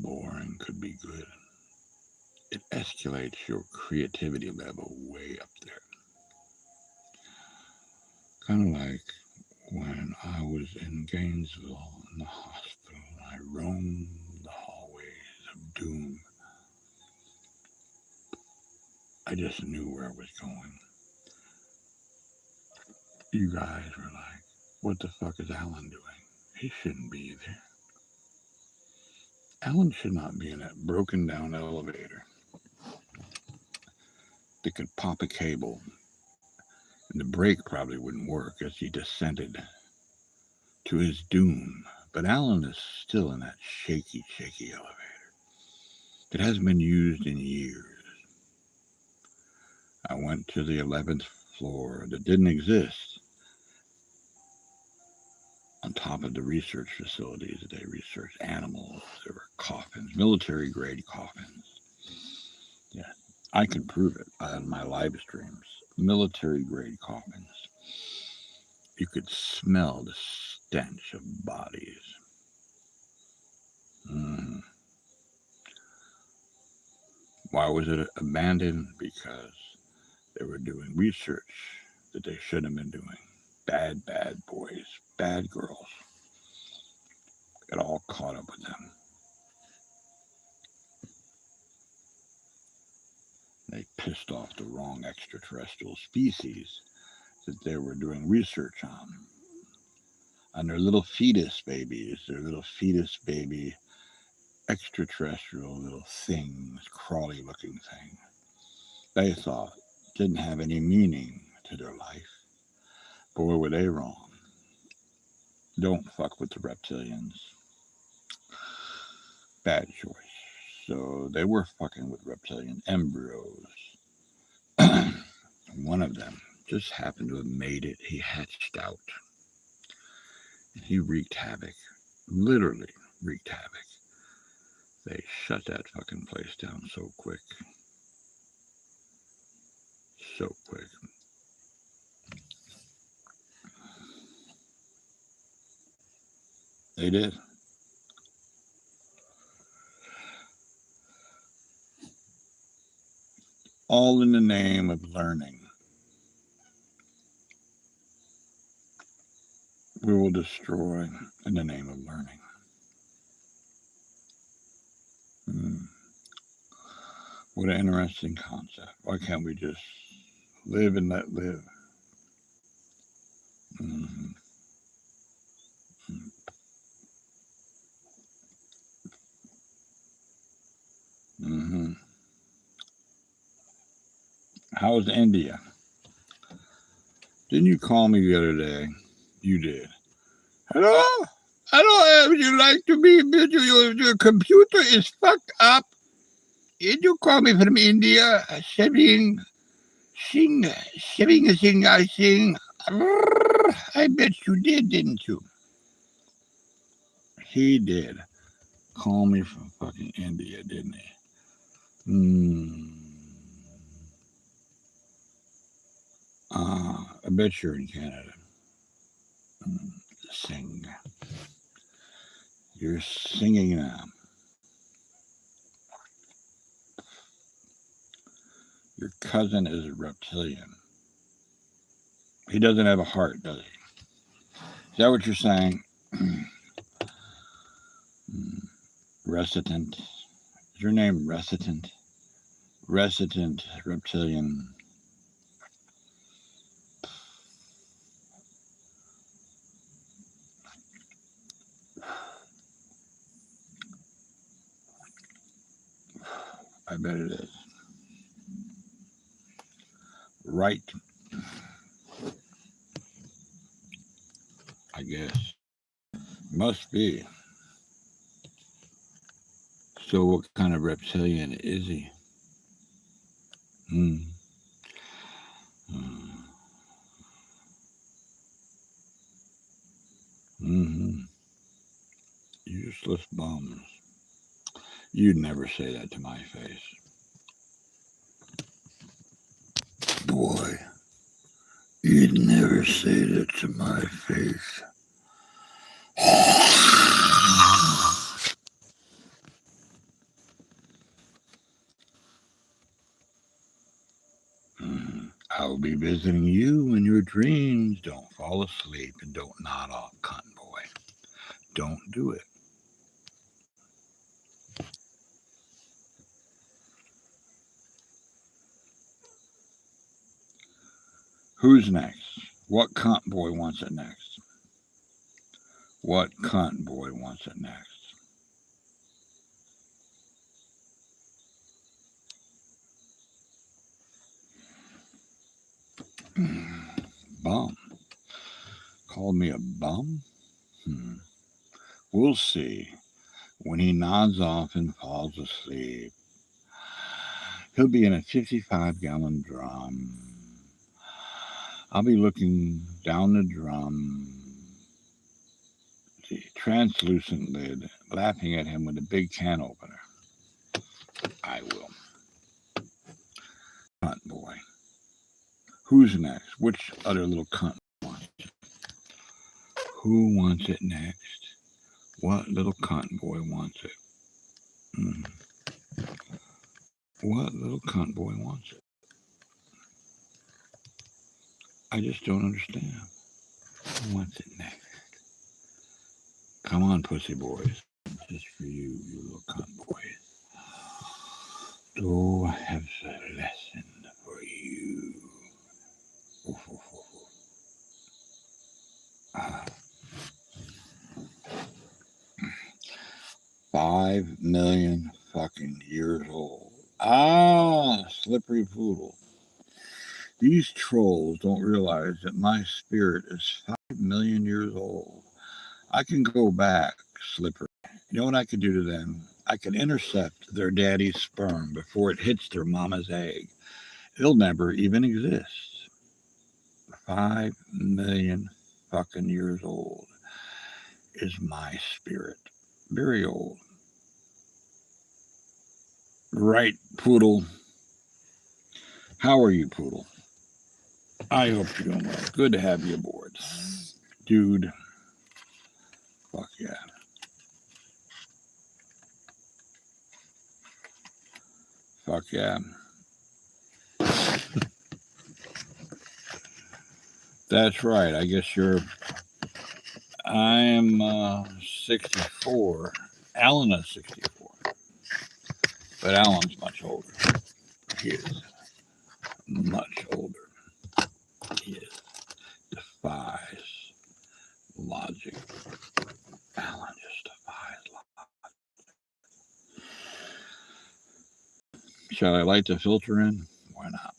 Boring could be good. It escalates your creativity level way up there. Kind of like when I was in Gainesville in the hospital, I roamed the hallways of doom. I just knew where I was going. You guys were like, what the fuck is Alan doing? He shouldn't be there. Alan should not be in that broken down elevator that could pop a cable and the brake probably wouldn't work as he descended to his doom. But Alan is still in that shaky elevator that hasn't been used in years. I went to the 11th floor that didn't exist. On top of the research facilities, they researched animals. There were coffins, military grade coffins. Yeah, I can prove it on my live streams. Military grade coffins. You could smell the stench of bodies. Why was it abandoned? Because they were doing research that they shouldn't have been doing. Bad boys, bad girls. It all caught up with them. They pissed off the wrong extraterrestrial species that they were doing research on their little fetus babies, their little fetus baby extraterrestrial little things, crawly looking things. They thought didn't have any meaning to their life. Boy, were they wrong. Don't fuck with the reptilians. Bad choice. So they were fucking with reptilian embryos. One of them just happened to have made it. He hatched out. He wreaked havoc. Literally wreaked havoc. They shut that fucking place down so quick. So quick. They did. All in the name of learning. We will destroy in the name of learning. What an interesting concept. Why can't we just live and let live? How's India? Didn't you call me the other day? You did. Hello? Hello, would you like to be, your computer is fucked up. Did you call me from India? Sing, I sing. I bet you did, didn't you? He did. Call me from fucking India, didn't he? I bet you're in Canada. Sing. You're singing now. Your cousin is a reptilian. He doesn't have a heart, does he? Is that what you're saying? Recitant. Is your name Recitant? Recitant reptilian. I bet it is. Right. I guess. Must be. So what kind of reptilian is he? Hmm. Mm-hmm. Useless bums. You'd never say that to my face. Boy, you'd never say that to my face. I'll be visiting you in your dreams. Don't fall asleep and don't nod off, cotton boy. Don't do it. Who's next? What cunt boy wants it next? What cunt boy wants it next? Bum. Called me a bum? We'll see. When he nods off and falls asleep, he'll be in a 55-gallon drum. I'll be looking down the drum, the translucent lid, laughing at him with a big can opener. I will. Cunt boy. Who's next? Which other little cunt wants it? Who wants it next? What little cunt boy wants it? What little cunt boy wants it? I just don't understand. Who wants it next? Come on, pussy boys. Just for you, you little cunt boys. Do I have a lesson for you? 5 million fucking years old. Ah, slippery poodle. These trolls don't realize that my spirit is 5 million years old. I can go back, Slippery. You know what I could do to them? I could intercept their daddy's sperm before it hits their mama's egg. It'll never even exist. 5 million fucking years old is my spirit. Very old. Right, Poodle. How are you, Poodle? I hope you're doing well. Good to have you aboard. Dude. Fuck yeah. Fuck yeah. That's right. I guess I'm 64. Alan is 64. But Alan's much older. He is much older. He is. Defies logic. Alan just defies logic. Shall I light the filter in? Why not?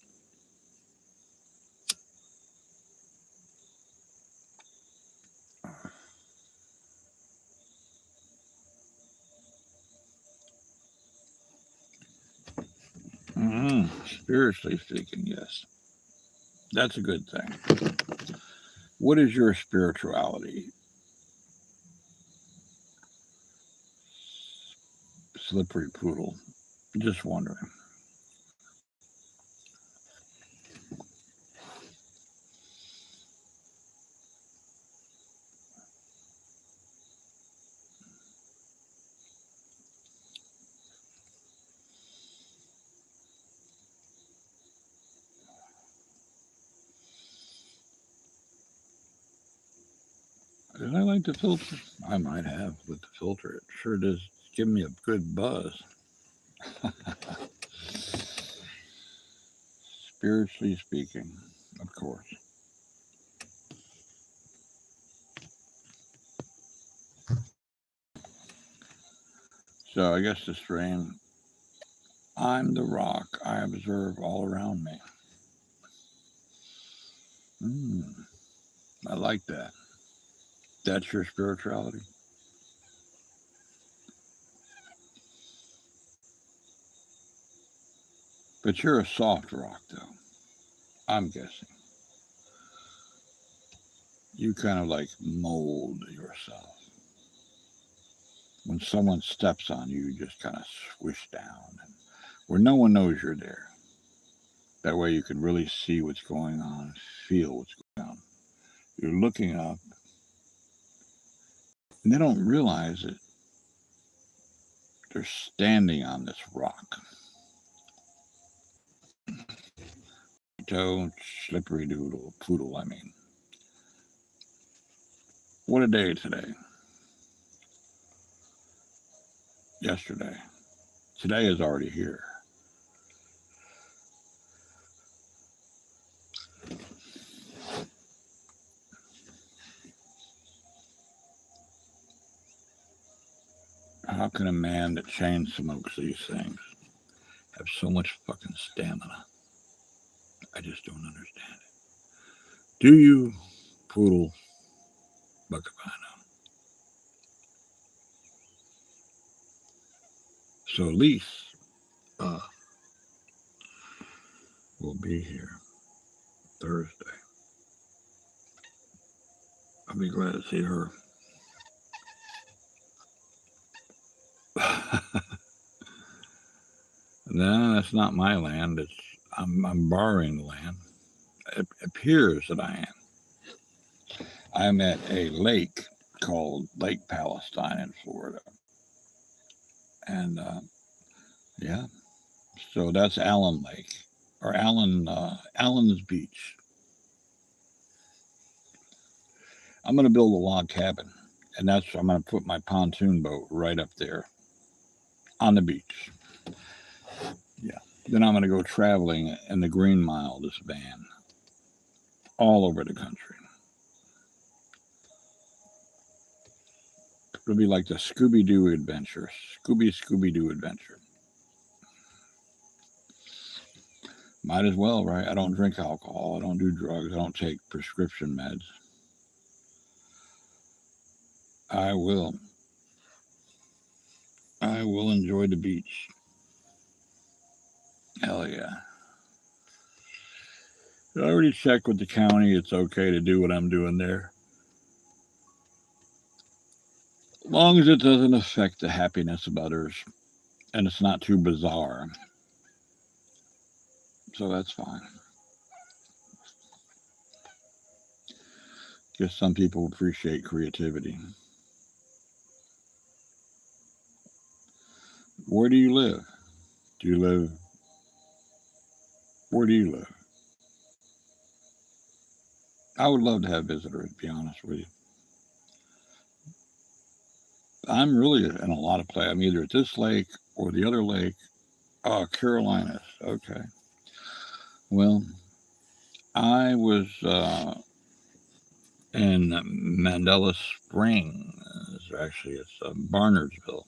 Spiritually speaking, yes. That's a good thing. What is your spirituality? Slippery Poodle. Just wondering. Did I like the filter? I might have with the filter. It sure does give me a good buzz. Spiritually speaking, of course. So I guess the strain, I'm the rock I observe all around me. I like that. That's your spirituality? But you're a soft rock, though, I'm guessing. You kind of like mold yourself. When someone steps on you, you just kind of swish down, and where no one knows you're there. That way you can really see what's going on, feel what's going on. You're looking up, and they don't realize it. They're standing on this rock. Toe, slippery doodle, poodle, I mean. What a day today. Yesterday. Today is already here. How can a man that chain smokes these things have so much fucking stamina? I just don't understand it. Do you, poodle, Buckabano? So Lise will be here Thursday. I'll be glad to see her. No, that's not my land. I'm borrowing the land. It appears that I am. I'm at a lake called Lake Palestine in Florida. And yeah, so that's Allen Lake or Allen's Beach. I'm going to build a log cabin, and I'm going to put my pontoon boat right up there on the beach. Yeah. Then I'm going to go traveling in the Green Mile, this van, all over the country. It'll be like the Scooby-Doo adventure. Scooby-Doo adventure. Might as well, right? I don't drink alcohol. I don't do drugs. I don't take prescription meds. I will enjoy the beach. Hell yeah. I already checked with the county. It's okay to do what I'm doing there. As long as it doesn't affect the happiness of others and it's not too bizarre. So that's fine. Guess some people appreciate creativity. Where do you live? Where do you live? I would love to have visitors, to be honest with you. I'm really in a lot of play. I'm either at this lake or the other lake. Oh, Carolinas. Okay. Well, I was in Mandela Springs. Actually, it's Barnardsville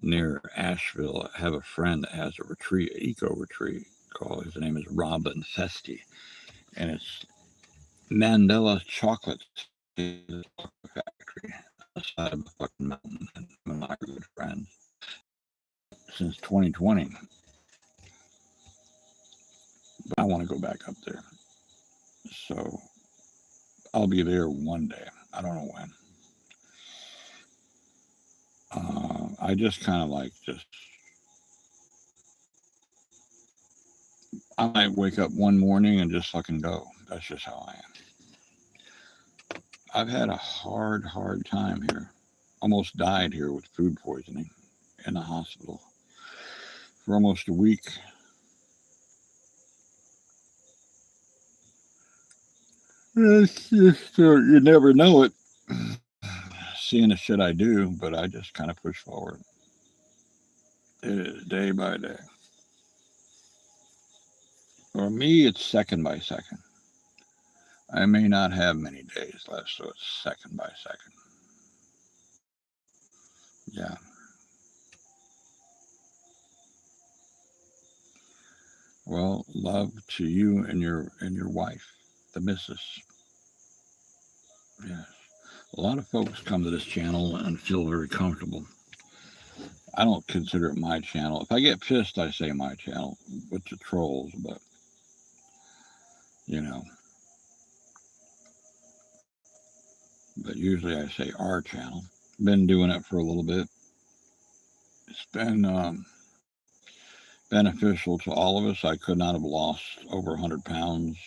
near Asheville. I have a friend that has a retreat, eco retreat called. His name is Robin Festi, and it's Mandela Chocolate Factory on the side of the fucking mountain. And my good friends since 2020. But I want to go back up there, so I'll be there one day. I don't know when. I just kind of like I might wake up one morning and just fucking go. That's just how I am. I've had a hard time here. Almost died here with food poisoning in the hospital for almost a week. It's just, you never know it. seeing the shit I do, but I just kind of push forward. It is day by day. For me, it's second by second. I may not have many days left, so it's second by second. Yeah. Well, love to you and your wife, the missus. Yes. A lot of folks come to this channel and feel very comfortable. I don't consider it my channel. If I get pissed, I say my channel with the trolls, but you know. But usually I say our channel. Been doing it for a little bit. It's been beneficial to all of us. I could not have lost over 100 pounds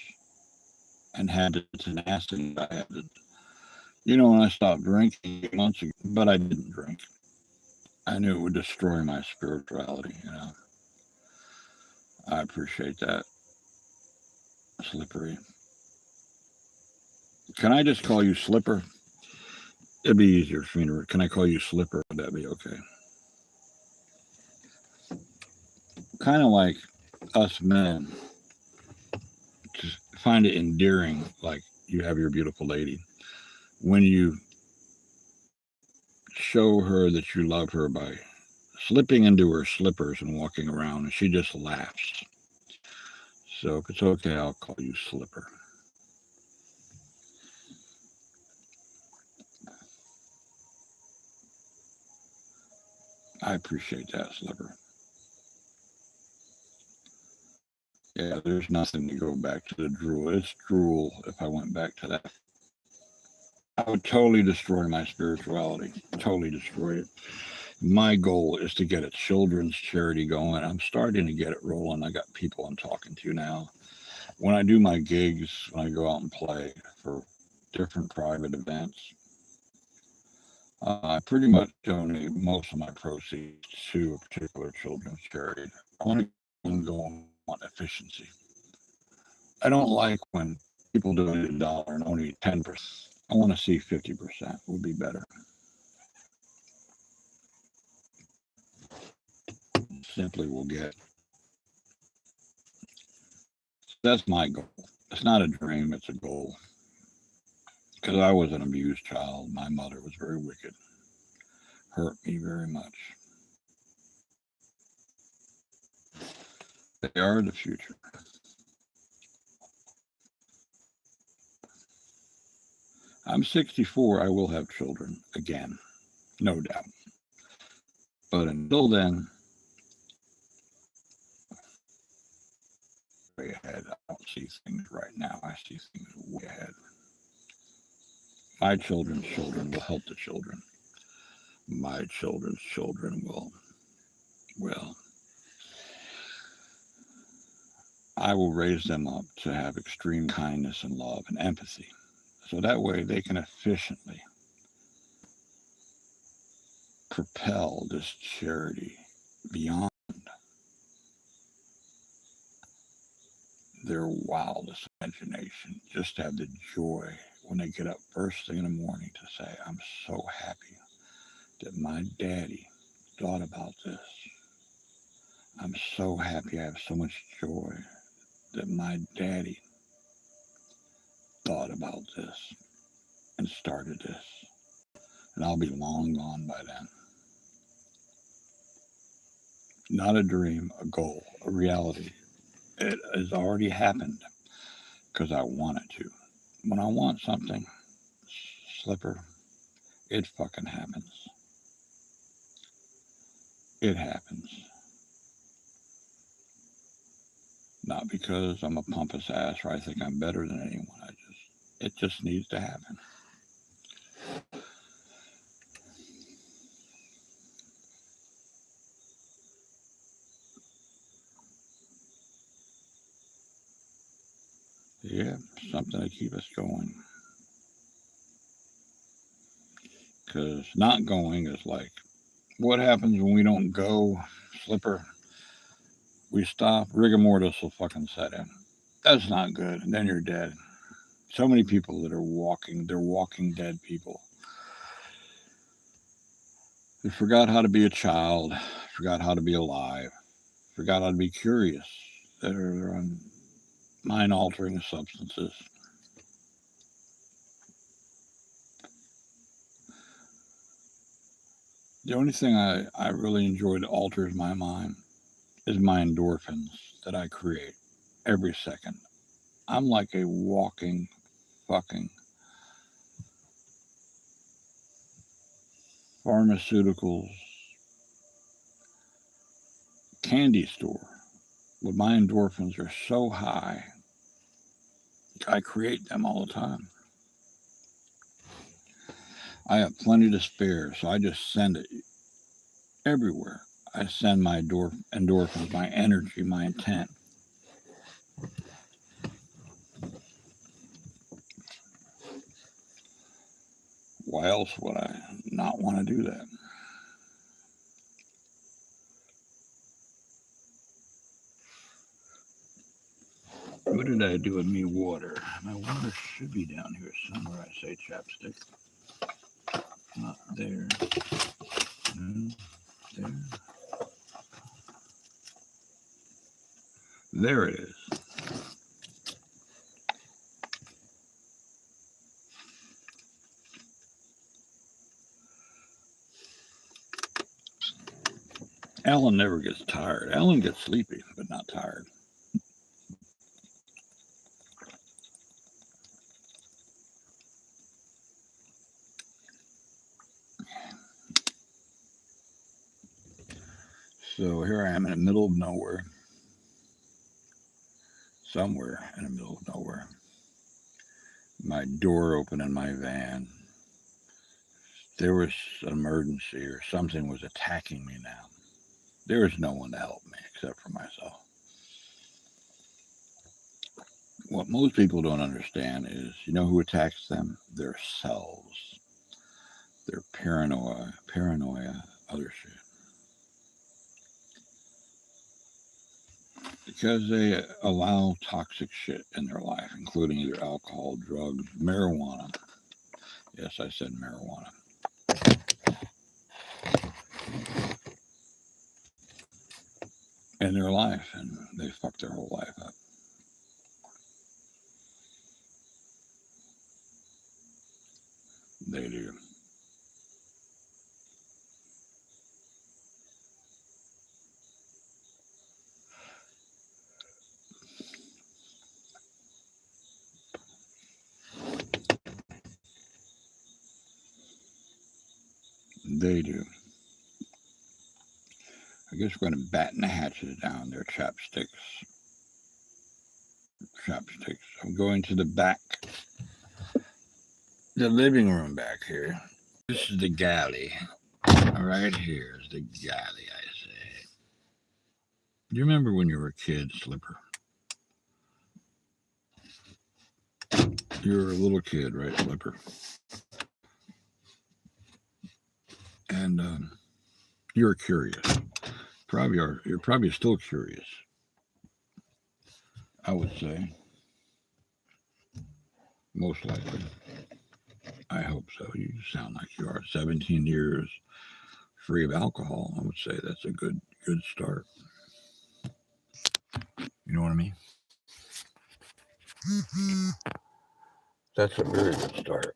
and had the tenacity I had to. You know, when I stopped drinking 8 months ago, but I didn't drink. I knew it would destroy my spirituality, you know. I appreciate that. Slippery. Can I just call you Slipper? It'd be easier for me to. Can I call you Slipper? Would that be okay? Kind of like us men. Just find it endearing, like you have your beautiful lady. When you show her that you love her by slipping into her slippers and walking around, and she just laughs. So if it's okay, I'll call you Slipper. I appreciate that, Slipper. Yeah, there's nothing to go back to the drool. It's drool if I went back to that. I would totally destroy my spirituality. Totally destroy it. My goal is to get a children's charity going. I'm starting to get it rolling. I got people I'm talking to now. When I do my gigs, when I go out and play for different private events, I pretty much donate most of my proceeds to a particular children's charity. I want to go on efficiency. I don't like when people donate $1 and only 10%. I want to see 50% would be better. Simply will get. That's my goal. It's not a dream, it's a goal. Because I was an abused child. My mother was very wicked. Hurt me very much. They are the future. I'm 64. I will have children again. No doubt. But until then, way ahead. I don't see things right now. I see things way ahead. My children's children will help the children. My children's children will, well, I will raise them up to have extreme kindness and love and empathy. So that way they can efficiently propel this charity beyond their wildest imagination. Just to have the joy when they get up first thing in the morning to say, I'm so happy that my daddy thought about this. I'm so happy I have so much joy that my daddy thought about this and started this. And I'll be long gone by then. Not a dream, a goal, a reality. It has already happened because I want it to. When I want something, Slipper, it fucking happens. It happens. Not because I'm a pompous ass or I think I'm better than anyone. It just needs to happen. Yeah, something to keep us going. Because not going is like, what happens when we don't go, Slipper? We stop, rigor mortis will fucking set in. That's not good. And then you're dead. So many people that are walking, they're walking dead people. I forgot how to be a child, forgot how to be alive, forgot how to be curious. They're mind altering substances. The only thing I really enjoy that alters my mind is my endorphins that I create every second. I'm like a walking fucking pharmaceuticals candy store. But my endorphins are so high, I create them all the time. I have plenty to spare, so I just send it everywhere. I send my endorphins, my energy, my intent. Why else would I not want to do that? What did I do with me water? My water should be down here somewhere. I say chapstick. Not there. No, there. There it is. Alan never gets tired. Alan gets sleepy, but not tired. So here I am in the middle of nowhere. Somewhere in the middle of nowhere. My door open in my van. There was an emergency or something was attacking me now. There is no one to help me except for myself. What most people don't understand is, you know who attacks them? Their selves. Their paranoia, other shit. Because they allow toxic shit in their life, including either alcohol, drugs, marijuana. Yes, I said marijuana. In their life, and they fuck their whole life up. They do. They do. I guess we're going to batten the hatches down there, chapsticks. Chopsticks. I'm going to the back, the living room back here. This is the galley. Right here is the galley, I say. Do you remember when you were a kid, Slipper? You were a little kid, right, Slipper? And you were curious. Probably are. You're probably still curious. I would say. Most likely. I hope so. You sound like you are. 17 years free of alcohol. I would say that's a good start. You know what I mean? That's a very good start.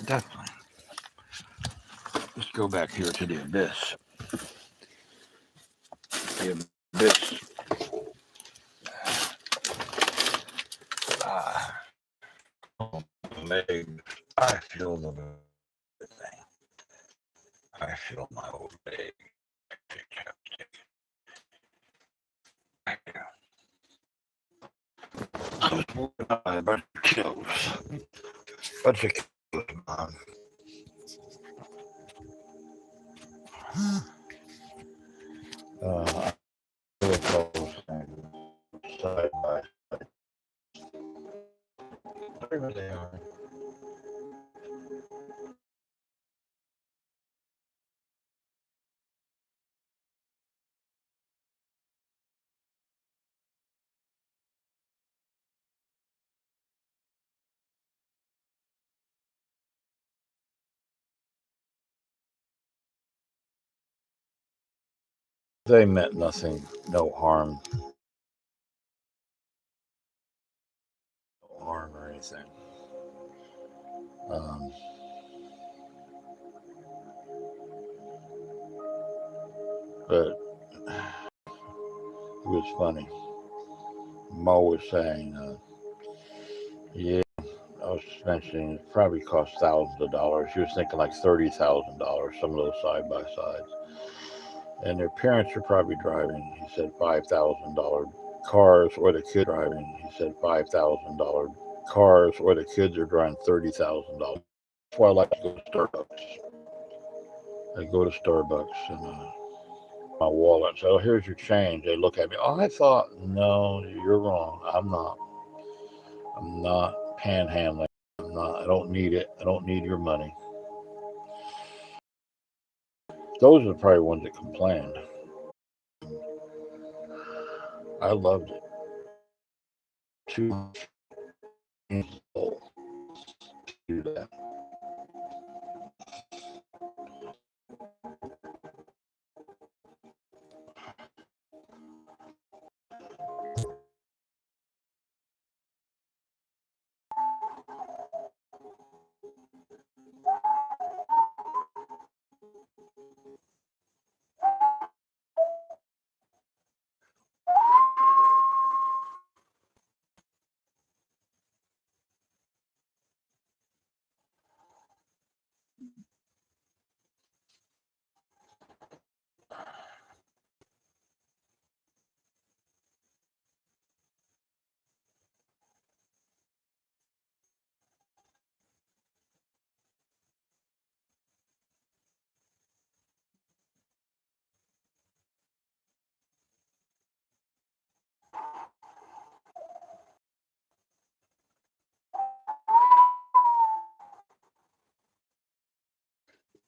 Definitely. Let's go back here to the abyss. The abyss. Legs. I feel the thing. I feel my old leg. I was working on a bunch of kilos. Bunch of kilos, Mom. I really those things side by side. Whatever they are. They meant nothing, no harm or anything. But it was funny. Mo was saying, yeah, I was mentioning it probably cost thousands of dollars. She was thinking like $30,000, some of those side by sides. And their parents are probably driving, he said, $5,000 cars, or the kid driving, he said, $5,000 cars, or the kids are driving $30,000. That's why I like to go to Starbucks. I go to Starbucks and my wallet and say, oh, here's your change. They look at me. Oh, I thought, no, you're wrong. I'm not panhandling. I don't need it. I don't need your money. Those are probably ones that complained. I loved it. Too much to do that.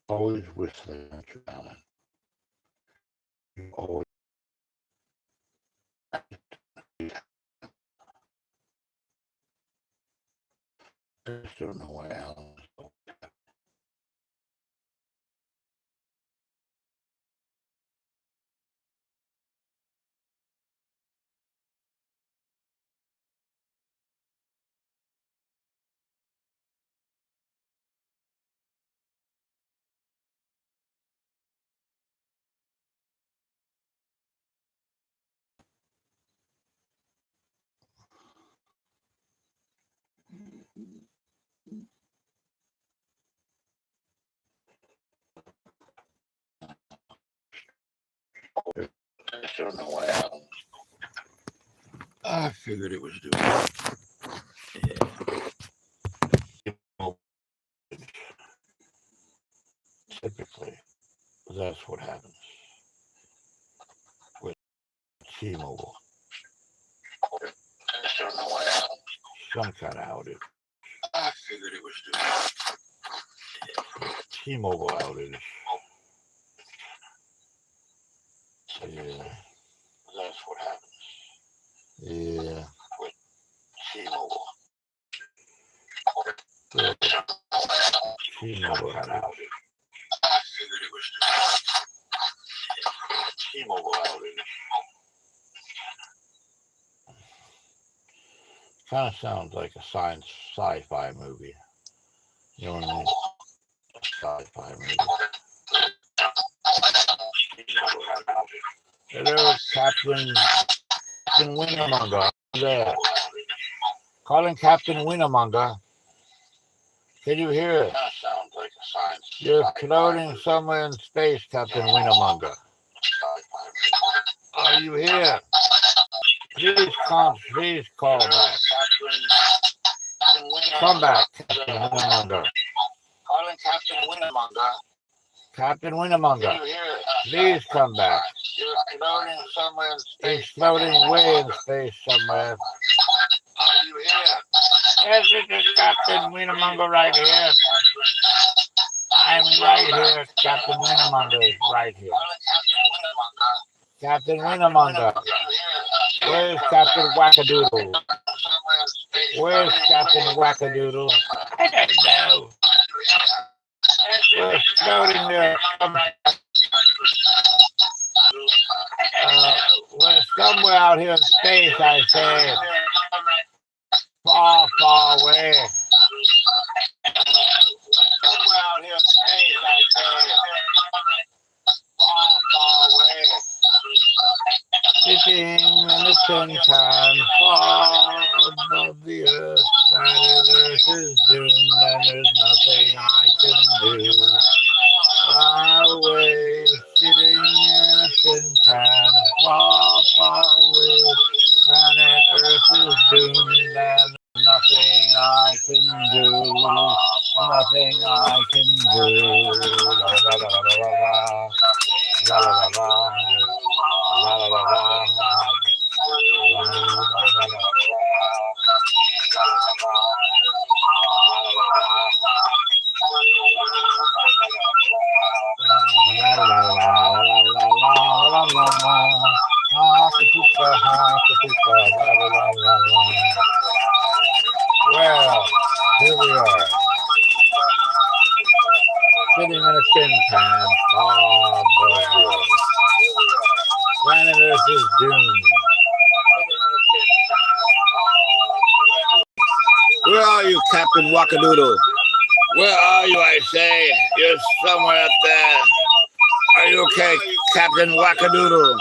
Always whistling at your talent. Always. I just don't know why Alan is so. I just don't know why Alan. I figured it was doing it. Yeah. Typically, that's what happens with T-Mobile. I just don't know why Alan. Some kind of outage. I figured it was doing it. T-Mobile outage. Yeah. That's what happens. Yeah. With T-Mobile. Yeah. T-Mobile outage. I figured it was doing it. T-Mobile outage. Kind of sounds like a sci-fi movie. You know what I mean? A sci-fi movie. Hello, Captain Winnemunger. There. Calling Captain Winnemunger. Can you hear us? Sounds like a science. You're floating somewhere in space, Captain Winnemunger. Are you here? Please call back. Come back, Captain Winnemunger. Calling Captain Winnemunger. Captain Winnemunger, please come back. You're floating somewhere in space. He's floating way in space somewhere. Are you here? Yes, this is Captain Winnemunger right here. I'm right here. Captain Winnemunger is right here. Captain Winnemunger. Where's Captain Wackadoodle? Where's Captain Wackadoodle? I don't know. We're floating there. We're somewhere out here in space, I say. Far, far away. Somewhere out here in space, I say. Far, far away. Sitting in the sunshine, far above the earth. Planet Earth is doomed, and there's nothing I can do. Far away, sitting in a sunshine, far, far away. Planet Earth is doomed, and nothing I can do. Nothing I can do. La la la la la la la la la la la la. Well, here we are, sitting in a tin can, far above. Planet Earth is doomed. Where are you, Captain Wackadoodle? Where are you, I say? You're somewhere up there. Are you okay, Captain Wackadoodle?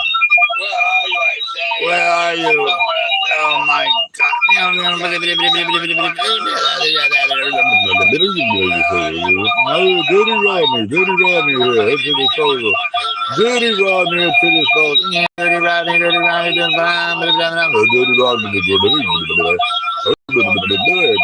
Where are you? Oh my God. Dirty Rodney here. Dirty Rodney to the soul. Dirty Rodney, Dirty Rodney, Dirty Rodney, Dirty Rodney.